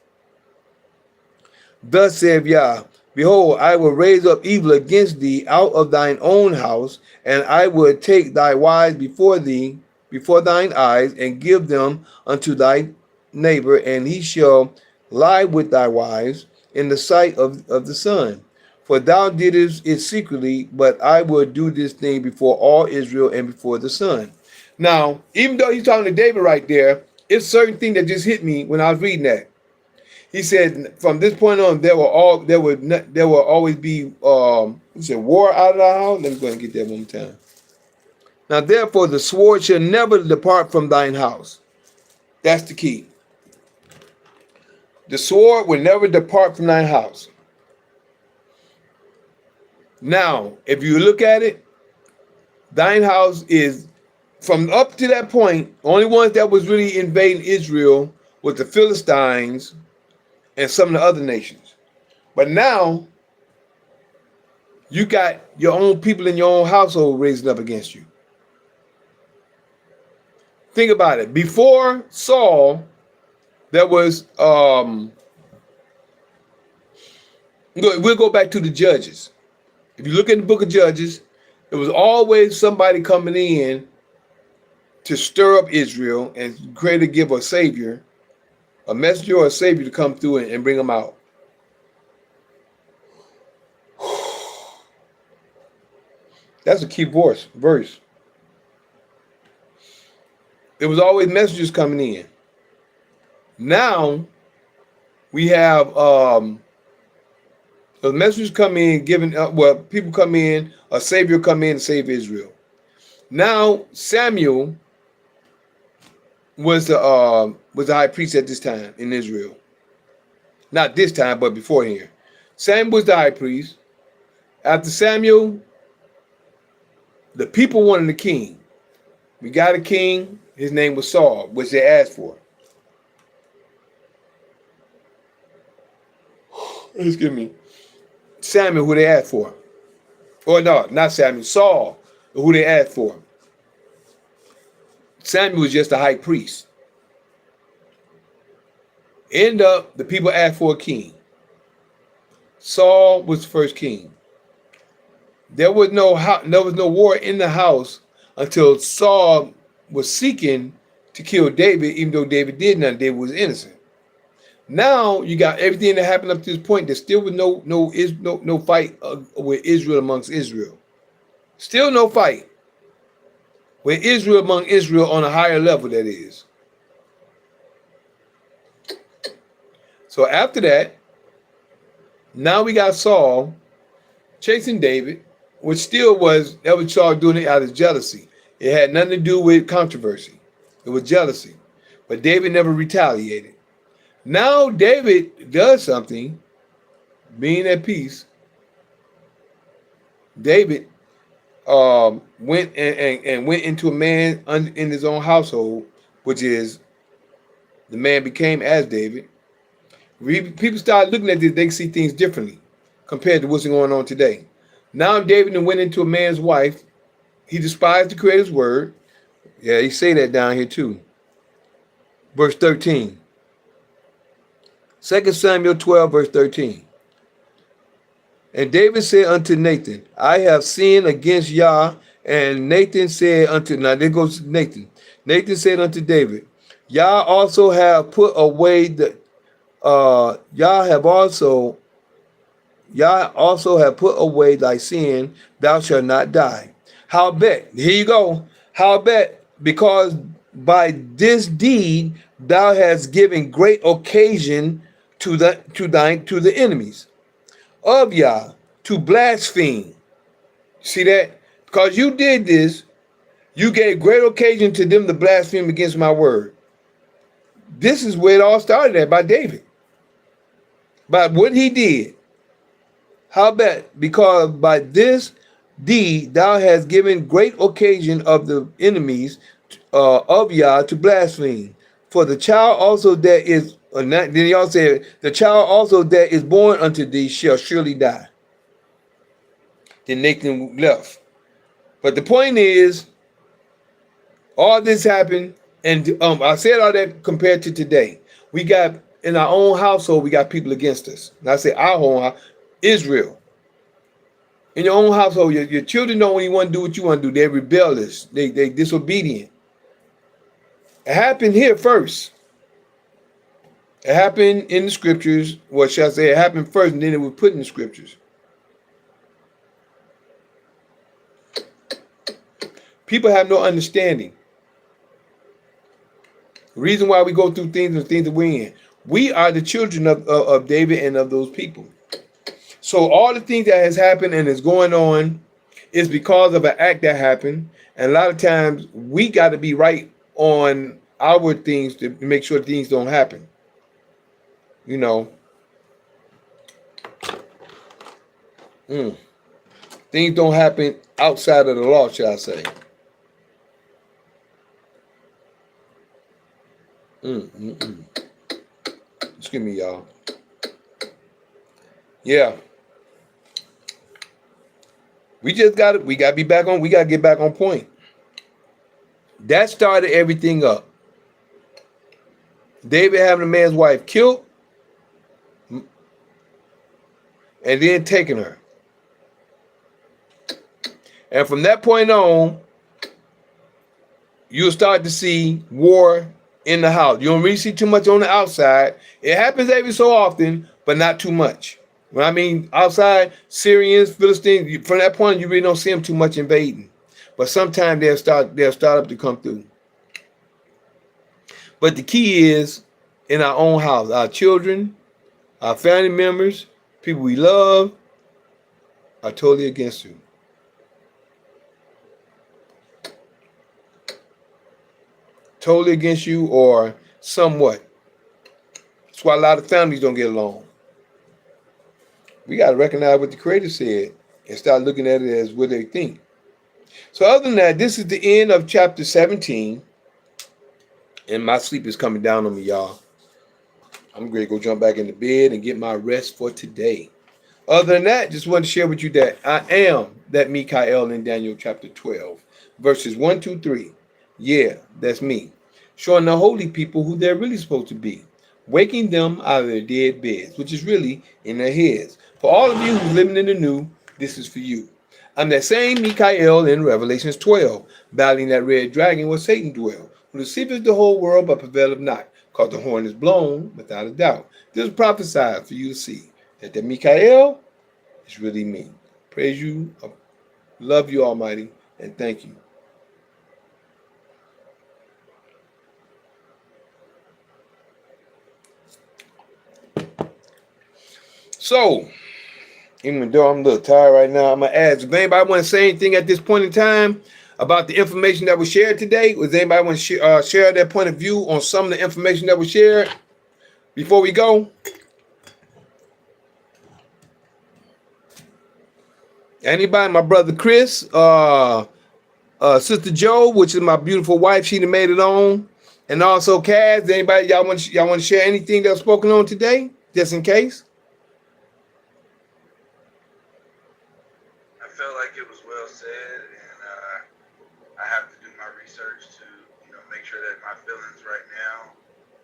Thus saith Yah, behold, I will raise up evil against thee out of thine own house, and I will take thy wives before thee, before thine eyes, and give them unto thy neighbor, and he shall lie with thy wives in the sight of the sun. For thou didst it secretly, but I will do this thing before all Israel and before the sun. Now, even though he's talking to David right there, it's certain thing that just hit me when I was reading that. He said, from this point on, there will always be he said, war out of our house. Let me go ahead and get that one more time. Now, therefore, the sword shall never depart from thine house. That's the key. The sword will never depart from thine house. Now, if you look at it, thine house is, from up to that point, only ones that was really invading Israel was the Philistines and some of the other nations. But now, you got your own people in your own household raising up against you. Think about it. Before Saul, there was, we'll go back to the Judges. If you look at the book of Judges, there was always somebody coming in to stir up Israel and create give a savior, a messenger or a savior to come through and bring them out. That's a key verse. There was always messengers coming in. Now we have the messengers come in, giving people come in, a savior come in and save Israel. Now Samuel was the high priest at this time in Israel. Not this time, but before here. Samuel was the high priest. After Samuel, the people wanted a king. We got a king. His name was Saul, which they asked for. Excuse me. Samuel, who they asked for. Or no, not Samuel. Saul, who they asked for. Samuel was just a high priest. End up, the people asked for a king. Saul was the first king. There was no war in the house until Saul was seeking to kill David, even though David did nothing. David was innocent. Now you got everything that happened up to this point. There still was no fight with Israel amongst Israel. Still no fight with Israel among Israel on a higher level, that is. So after that, now we got Saul chasing David, which still was Saul doing it out of jealousy. It had nothing to do with controversy. It was jealousy. But David never retaliated. Now David does something, being at peace. David went into a man in his own household, which is the man became as David. People started looking at this, they see things differently compared to what's going on today. Now David went into a man's wife. He despised the Creator's word. Yeah, he say that down here too. Verse 13. 2 Samuel 12, verse 13. And David said unto Nathan, I have sinned against Yah And Nathan said unto, now there goes Nathan. Nathan said unto David, Yah also have put away the Yah have also Yah also have put away thy sin, thou shalt not die. Howbeit, here you go. Howbeit, because by this deed thou hast given great occasion to the enemies of Yah to blaspheme. See that? Because you did this, you gave great occasion to them to blaspheme against my word. This is where it all started at, by David. By what he did. How about because by this deed thou hast given great occasion of the enemies of Yah to blaspheme. For the child also that is, then he also said, the child also that is born unto thee shall surely die. Then Nathan left. But the point is, all this happened, and I said all that compared to today. We got, in our own household, we got people against us. And I say our own house, Israel. In your own household, your children don't really want to do what you want to do. They're rebellious. They disobedient. It happened here first. It happened in the scriptures. What shall I say? It happened first, and then it was put in the scriptures. People have no understanding. The reason why we go through things and things that we're in. We are the children of David and of those people. So all the things that has happened and is going on is because of an act that happened. And a lot of times we got to be right on our things to make sure things don't happen. You know. Things don't happen outside of the law, shall I say. Excuse me, y'all. Yeah. We got to be back on. We got to get back on point. That started everything up. David having a man's wife killed and then taking her. And from that point on, you'll start to see war in the house. You don't really see too much on the outside. It happens every so often, but not too much. When I mean outside, Syrians, Philistines, from that point, you really don't see them too much invading. But sometimes they'll start up to come through. But the key is in our own house, our children, our family members, people we love are totally against you. Totally against you or somewhat. That's why a lot of families don't get along. We got to recognize what the Creator said and start looking at it as what they think. So other than that, this is the end of chapter 17. And my sleep is coming down on me, y'all. I'm ready to go jump back into bed and get my rest for today. Other than that, just wanted to share with you that I am that Mikael in Daniel chapter 12, verses 1, 2, 3. Yeah, that's me. Showing the holy people who they're really supposed to be. Waking them out of their dead beds, which is really in their heads. For all of you who's living in the new, this is for you. I'm that same Mikael in Revelations 12, battling that red dragon where Satan dwells, who deceiveth the whole world but prevaileth not, because the horn is blown without a doubt. This is prophesied for you to see that the Mikael is really me. Praise you, love you, Almighty, and thank you. So, even though I'm a little tired right now, I'm going to ask, if anybody want to say anything at this point in time about the information that was shared today? Does anybody want to share their point of view on some of the information that was shared before we go? Anybody? My brother Chris, Sister Joe, which is my beautiful wife, she done made it on. And also Kaz, anybody, y'all want to share anything that was spoken on today, just in case? Felt like it was well said, and I have to do my research to, make sure that my feelings right now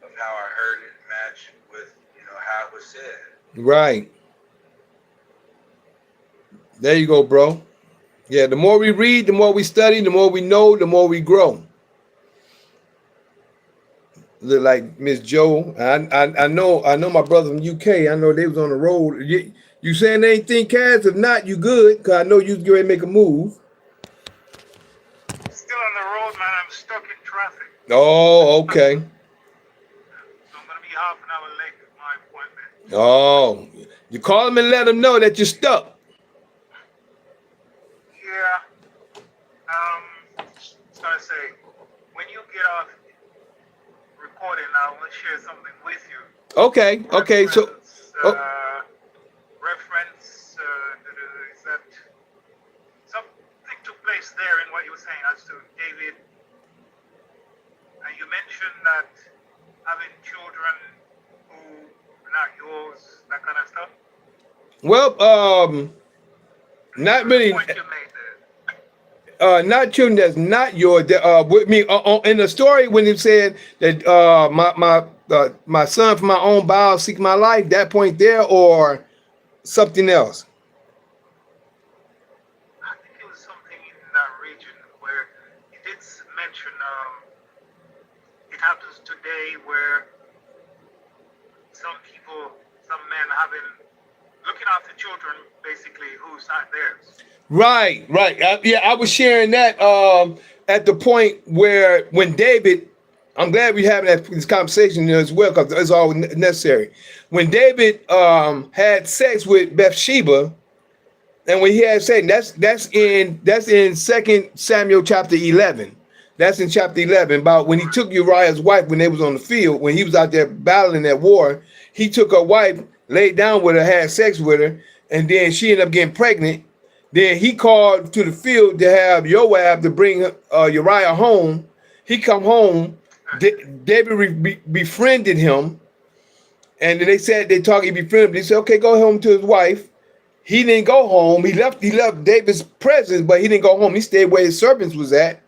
of how I heard it match with, how it was said. Right. There you go, bro. Yeah, the more we read, the more we study, the more we know, the more we grow. Look like Miss Joe. I know my brother from UK. I know they was on the road. You saying anything, Kaz? If not, you good. Cause I know you was ready to make a move. Still on the road, man. I'm stuck in traffic. Oh, okay. So I'm gonna be half an hour late to my appointment. Oh, you call them and let them know that you're stuck. Yeah. So I say, when you get off recording, I want to share something with you. Okay, okay. So, oh, Reference is that something took place there in what you were saying as to David, and you mentioned that having children who are not yours, that kind of stuff. well, not really. What you made there. Not children that's not yours. With me in the story when it said that my son from my own bowels seek my life. That point there, or something else. I think it was something in that region where you did mention it happens today where some people, some men looking after children basically who's not theirs. Right. Yeah, I was sharing that at the point where when David, I'm glad we're having this conversation as well because it's all necessary. When David had sex with Bathsheba, and when he had sex, that's in 2 Samuel chapter 11. That's in chapter 11 about when he took Uriah's wife when they was on the field, when he was out there battling that war. He took her wife, laid down with her, had sex with her, and then she ended up getting pregnant. Then he called to the field to have Joab to bring Uriah home. He come home. David befriended him, and then they said they talked. He befriended him. He said, "Okay, go home to his wife." He didn't go home. He left David's presence, but he didn't go home. He stayed where his servants was at.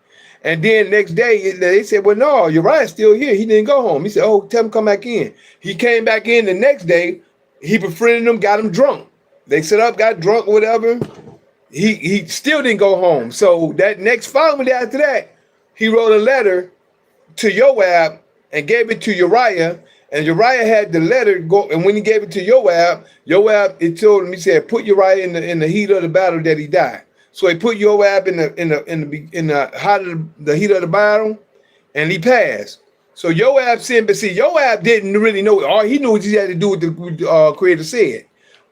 And then next day they said, "Well, no, Uriah's still here. He didn't go home." He said, "Oh, tell him to come back in." He came back in the next day. He befriended him, got him drunk. They set up, got drunk, whatever. He still didn't go home. So that next following day after that, he wrote a letter to Joab and gave it to Uriah. And Uriah had the letter go. And when he gave it to Joab, it told him, he said, "Put Uriah in the heat of the battle that he died." So he put Joab in the heat of the battle, and he passed. So Joab sinned, but see, Joab didn't really know. All he knew was he had to do what the Creator said.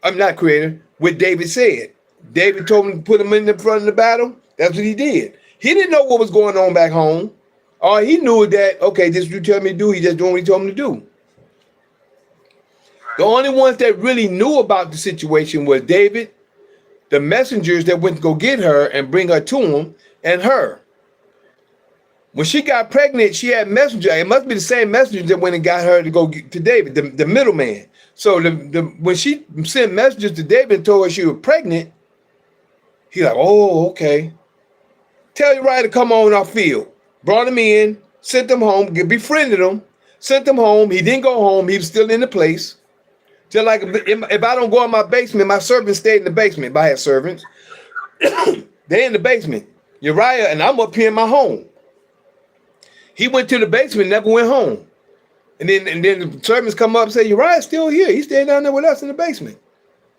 I'm not Creator. What David said. David told him to put him in the front of the battle. That's what he did. He didn't know what was going on back home. All he knew that, okay, this is what you tell me to do. He just doing what he told him to do. The only ones that really knew about the situation was David, the messengers that went to go get her and bring her to him, and her. When she got pregnant, she had messenger. It must be the same messenger that went and got her to go get to David, the middleman. So when she sent messages to David and told her she was pregnant, he like, "Oh, okay. Tell Uriah to come on our field." Brought him in, sent him home, befriended him, sent him home. He didn't go home. He was still in the place. Just like if I don't go in my basement, my servants stayed in the basement. If I had servants, they in the basement. Uriah and I'm up here in my home. He went to the basement, never went home. And then the servants come up and say, "Uriah's still here. He's staying down there with us in the basement."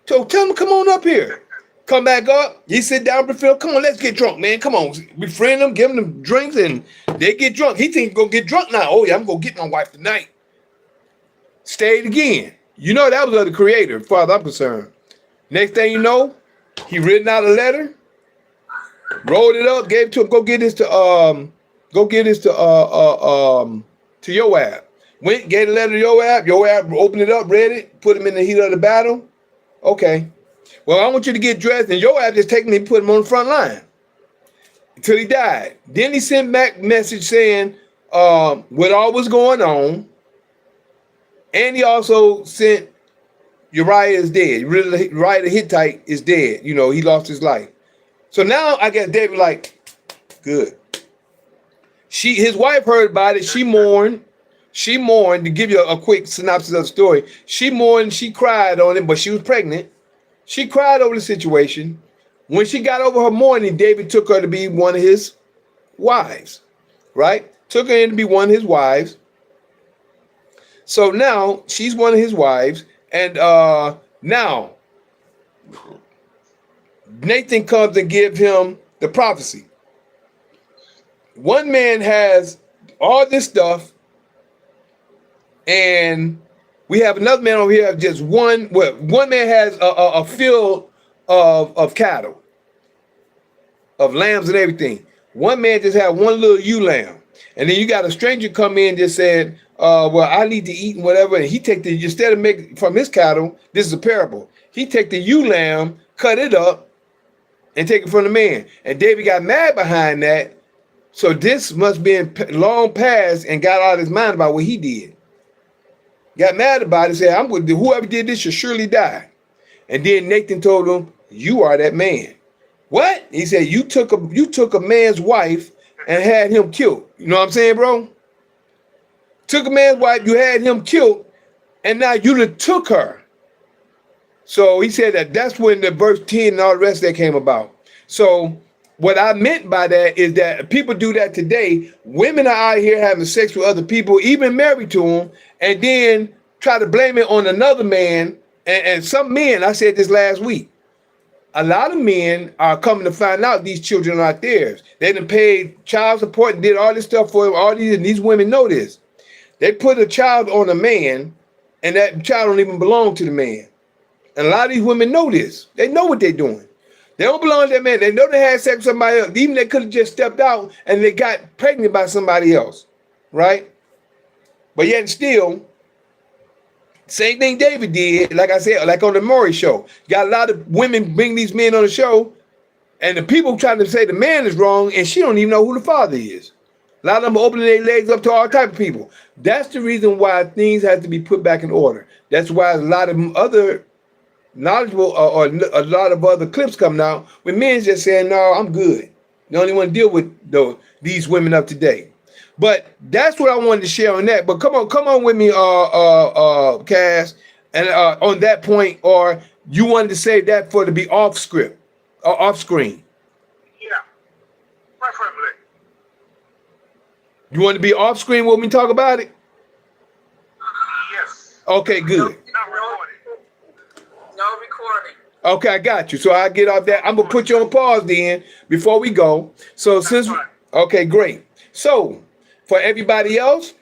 So tell him, "Come on up here." Come back up. He sit down, Phil. "Come on, let's get drunk, man. Come on." Befriend them, give them drinks, and they get drunk. He think he's gonna get drunk now. "Oh yeah, I'm gonna get my wife tonight." Stayed again. You know that was of the Creator, as far as I'm concerned. Next thing you know, he written out a letter, rolled it up, gave it to him. Go get this to Joab. Went, gave the letter to Joab. Joab opened it up, read it, put him in the heat of the battle. Okay. Well, I want you to get dressed, and Joab just take him and put him on the front line until he died. Then he sent back message saying what all was going on, and he also sent Uriah is dead. Uriah the Hittite is dead. You know, he lost his life. So now I guess David like, good. His wife heard about it. She mourned. She mourned. To give you a quick synopsis of the story, she mourned. She cried on it, but she was pregnant. She cried over the situation. When she got over her mourning, David took her to be one of his wives, right? Took her in to be one of his wives. So now she's one of his wives, and now Nathan comes and gives him the prophecy. One man has all this stuff, and we have another man over here, just one. Well, one man has a field of cattle, of lambs and everything. One man just had one little ewe lamb, and then you got a stranger come in and just said, "Well, I need to eat and whatever." And he take the instead of making from his cattle. This is a parable. He take the ewe lamb, cut it up, and take it from the man. And David got mad behind that. So this must be long past and got out of his mind about what he did. Got mad about it, said, "I'm going to whoever did this should surely die." And then Nathan told him, "You are that man." What? He said, you took a man's wife and had him killed. You know what I'm saying, bro? Took a man's wife, you had him killed, and now you done took her. So he said that's when the verse 10 and all the rest of that came about. So what I meant by that is that people do that today. Women are out here having sex with other people, even married to them, and then try to blame it on another man. And some men, I said this last week, a lot of men are coming to find out these children are not theirs. They done paid child support and did all this stuff for them. All these, and these women know this. They put a child on a man, and that child don't even belong to the man. And a lot of these women know this. They know what they're doing. They don't belong to that man. They know they had sex with somebody else. Even they could have just stepped out and they got pregnant by somebody else, right? But yet still, same thing David did, like I said, like on the Maury show. Got a lot of women bring these men on the show, and the people trying to say the man is wrong, and she don't even know who the father is. A lot of them are opening their legs up to all type of people. That's the reason why things have to be put back in order. That's why a lot of other knowledgeable or a lot of other clips coming out with men just saying, "No, I'm good. They only want to deal with these women of today." But that's what I wanted to share on that. But come on with me, Cass, and on that point, or you wanted to save that for to be off script or off screen. Yeah, preferably. You want to be off screen when we talk about it? Yes. Okay, good. Not recording. No recording. Okay, I got you. So I get off that. I'm gonna put you on pause then before we go. So since okay, great. So for everybody else,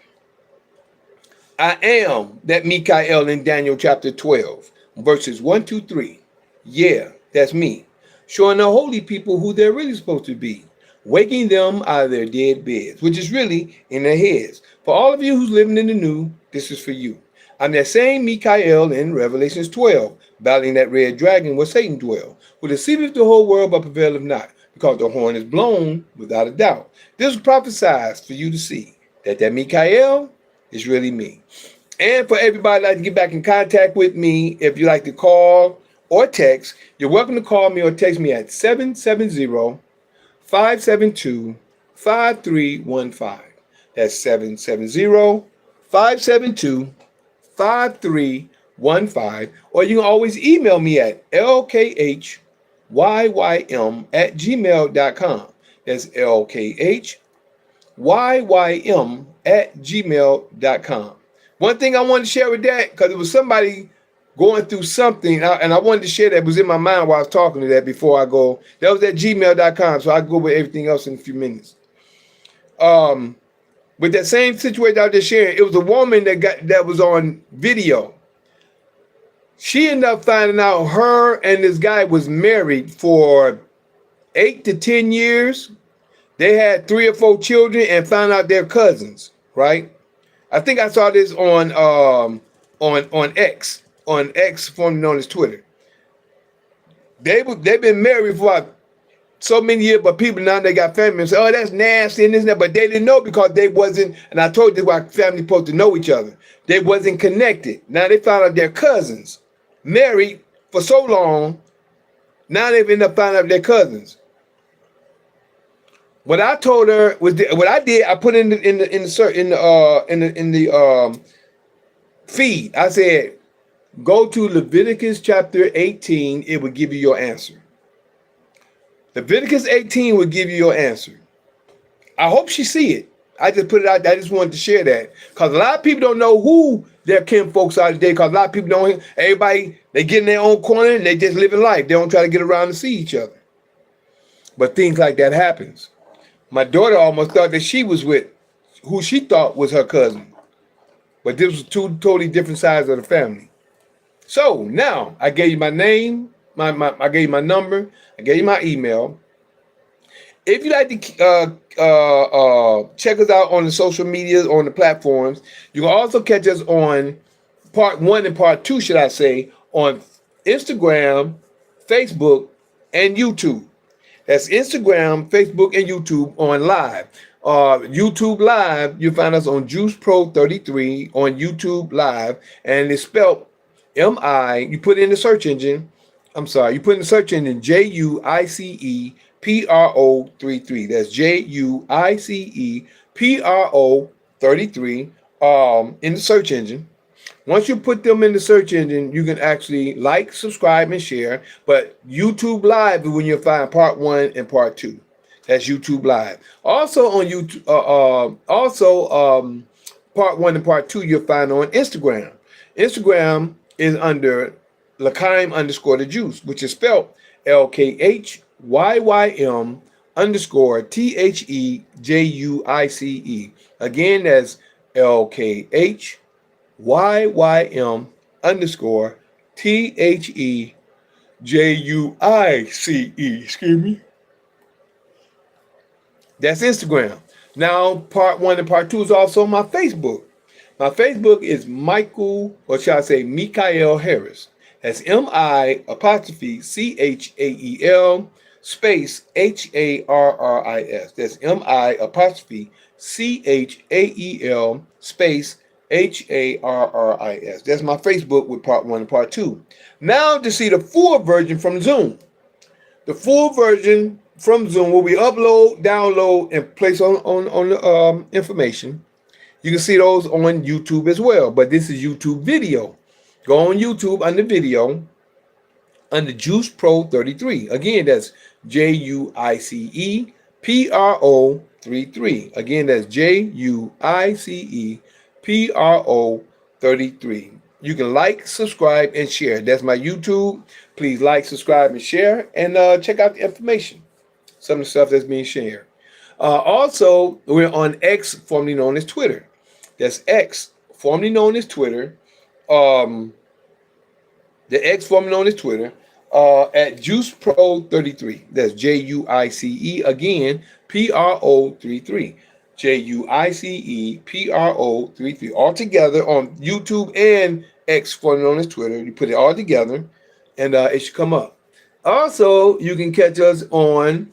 I am that Mikael in Daniel chapter 12, verses 1, 2, 3. Yeah, that's me. Showing the holy people who they're really supposed to be. Waking them out of their dead beds, which is really in their heads. For all of you who's living in the new, this is for you. I'm that same Mikael in Revelations 12, battling that red dragon where Satan dwells, who deceiveth the whole world but prevaileth not, because the horn is blown without a doubt. This was prophesied for you to see that Mikael is really me. And for everybody like to get back in contact with me, if you like to call or text, you're welcome to call me or text me at 770-572-5315. That's 770-572-5315. Or you can always email me at lkhyym@gmail.com. That's lkhyym@gmail.com. One thing I wanted to share with that, because it was somebody going through something, and I wanted to share that was in my mind while I was talking to that before I go. That was at gmail.com, so I'll go with everything else in a few minutes. With that same situation I was just sharing, it was a woman that was on video. She ended up finding out her and this guy was married for 8 to 10 years. They had 3 or 4 children and found out they're cousins, right? I think I saw this on X, formerly known as Twitter. They've been married for like so many years, but people now they got family and say, "Oh, that's nasty and this and that," but they didn't know because they wasn't. And I told you why family supposed to know each other. They wasn't connected. Now they found out they're cousins, married for so long. Now they've ended up finding out they're cousins. What I told her was what I did. I put in the feed. I said, go to Leviticus chapter 18. It will give you your answer. Leviticus 18 will give you your answer. I hope she see it. I just put it out there. I just wanted to share that. Because a lot of people don't know who their kin folks are today. Because a lot of people don't, everybody, they get in their own corner and they just living life. They don't try to get around and see each other. But things like that happens. My daughter almost thought that she was with who she thought was her cousin. But this was two totally different sides of the family. So now I gave you my name, I gave you my number, I gave you my email. If you like to check us out on the social medias, on the platforms, you can also catch us on part 1 and part 2, should I say, on Instagram, Facebook, and YouTube. That's Instagram, Facebook, and YouTube on live. YouTube Live, you find us on Juice Pro 33 on YouTube Live, and it's spelled M-I. You put in the search engine. I'm sorry, you put in the search engine Juice Pro 33. That's Juice Pro 33 in the search engine. Once you put them in the search engine, you can actually like, subscribe, and share. But YouTube Live is when you'll find part 1 and part 2. That's YouTube Live. Also on YouTube, part 1 and part 2 you'll find on Instagram. Instagram is under Lakaim _ the juice, which is spelled LKHYYM _ THEJUICE. Again, that's LKHYYM _ THEJUICE. Excuse me. That's Instagram. Now, part 1 and part 2 is also my Facebook. My Facebook is Michael, or shall I say Mikael Harris. That's MI_CHAEL space HARRIS. That's MI_CHAEL space HARRIS. That's my Facebook with part 1 and part 2. Now to see the full version from Zoom. The full version from Zoom will be upload, download, and place on the information. You can see those on YouTube as well, but this is YouTube video. Go on YouTube under video, under Juice Pro 33. Again, that's JUICE PRO 33. Again, that's JUICE PRO 33. You can like, subscribe, and share. That's my YouTube. Please like, subscribe, and share, and check out the information. Some of the stuff that's being shared. Also, we're on X, formerly known as Twitter. That's X, formerly known as Twitter. The X, formerly known as Twitter, at Juice Pro 33. That's JUICE again, PRO 33. JUICE PRO 33. All together on YouTube and X, formerly known as Twitter. You put it all together, and it should come up. Also, you can catch us on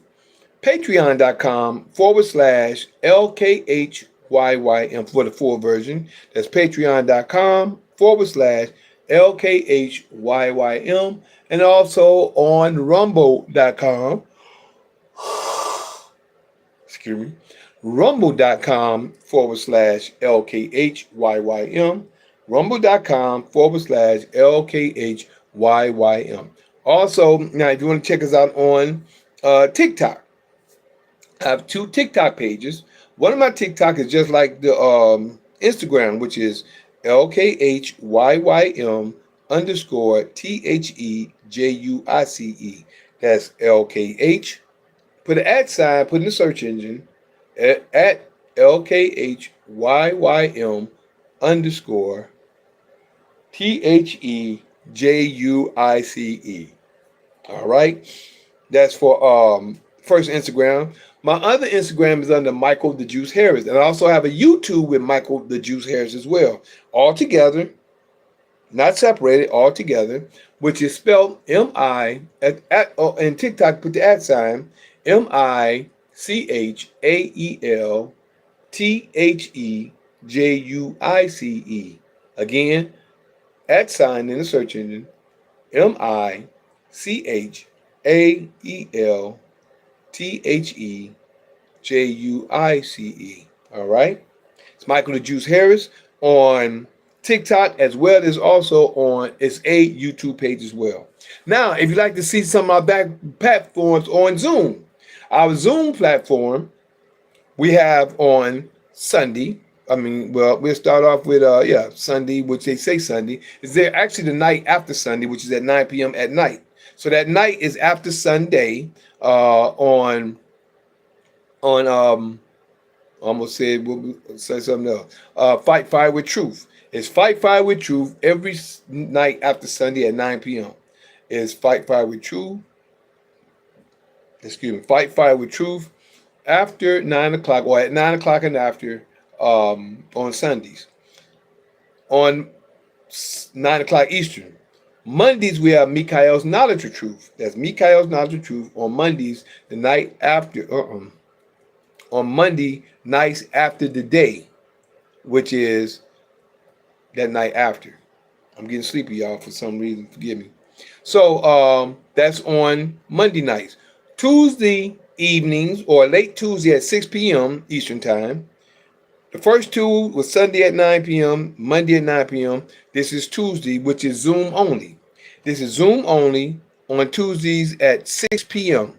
patreon.com/LKHYYM for the full version. That's patreon.com/LKHYYM, and also on rumble.com. Excuse me. Rumble.com/LKHYYM. Rumble.com/LKHYYM. Also, now if you want to check us out on TikTok, I have 2 TikTok pages. One of my TikTok is just like the Instagram, which is LKHYYM _THEJUICE. That's LKH. Put an @ put in the search engine at LKHYYM _THEJUICE. All right. That's for first Instagram. My other Instagram is under Michael the Juice Harris, and I also have a YouTube with Michael the Juice Harris as well. All together, not separated, all together, which is spelled MI in TikTok. Put the @ MICHAEL THEJUICE. Again, @ in the search engine, MICHAEL THEJUICE. All right. It's Michael the Juice Harris on TikTok, as well as also on its a YouTube page as well. Now, if you'd like to see some of our back platforms on Zoom, our Zoom platform we have on Sunday. We'll start off with Sunday, which they say Sunday. Is there actually the night after Sunday, which is at 9 p.m. at night. So that night is after Sunday on almost said we'll say something else. Fight Fire with Truth. It's Fight Fire with Truth every night after Sunday at 9 p.m. It's Fight Fire with Truth. Fight Fire with Truth after 9 o'clock or at 9 o'clock and after on Sundays. On 9 o'clock Eastern. Mondays we have Mikael's Knowledge of Truth. That's Mikael's Knowledge of Truth on Mondays, the night after. On Monday nights after the day, which is that night after. I'm getting sleepy, y'all, for some reason. Forgive me. So that's on Monday nights. Tuesday evenings or late Tuesday at 6 p.m. Eastern Time. The first two was Sunday at 9 p.m., Monday at 9 p.m. This is Tuesday, which is Zoom only. This is Zoom only on Tuesdays at 6 p.m.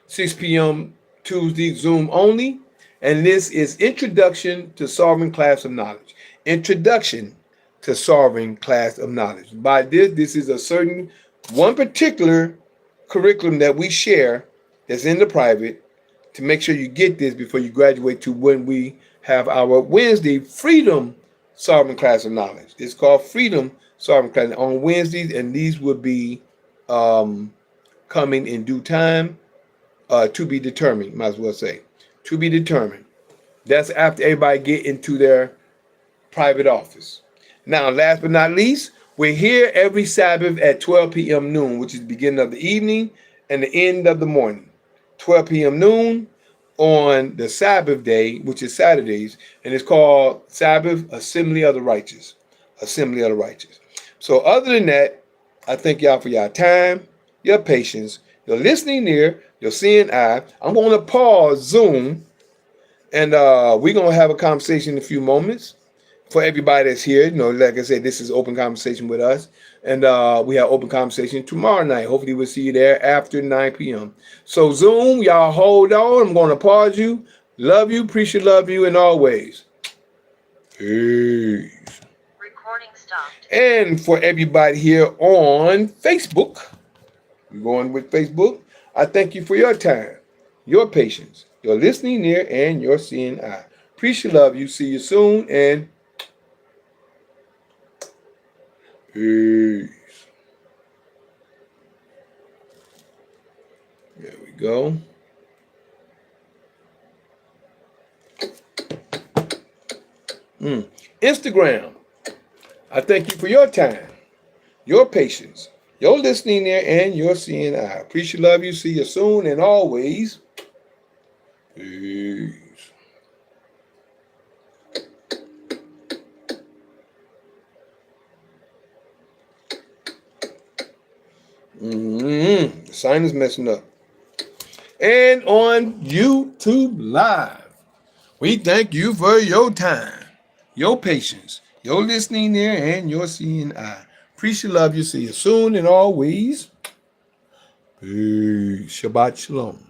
6 p.m. Tuesday, Zoom only. And this is Introduction to Sovereign Class of Knowledge. Introduction to Sovereign Class of Knowledge. By this is a certain one particular curriculum that we share that's in the private to make sure you get this before you graduate to when we have our Wednesday Freedom Sovereign Class of Knowledge. It's called Freedom Sovereign Class on Wednesdays, and these will be coming in due time, to be determined, might as well say. To be determined. That's after everybody get into their private office. Now, last but not least, we're here every Sabbath at 12 p.m. noon, which is the beginning of the evening and the end of the morning. 12 p.m. noon on the Sabbath day, which is Saturdays, and it's called Sabbath Assembly of the Righteous. Assembly of the Righteous. So other than that, I thank y'all for your time, your patience, your listening ear, your seeing eye. I'm going to pause Zoom, and we're going to have a conversation in a few moments for everybody that's here. You know, like I said, this is open conversation with us. And we have open conversation tomorrow night. Hopefully we'll see you there after 9 p.m. So Zoom, y'all hold on. I'm going to pause you. Love you, appreciate, love you, and always. Peace. Recording stopped. And for everybody here on Facebook, we're going with Facebook. I thank you for your time, your patience, your listening ear, and your seeing eye. Appreciate, love you. See you soon, and peace. There we go. Instagram. I thank you for your time, your patience, your listening there, and your seeing eye. Appreciate, love you. See you soon, and always. Peace. The sign is messing up. And on YouTube Live, we thank you for your time, your patience, your listening there, and your seeing eye. Appreciate, love you. See you soon and always. Peace. Shabbat shalom.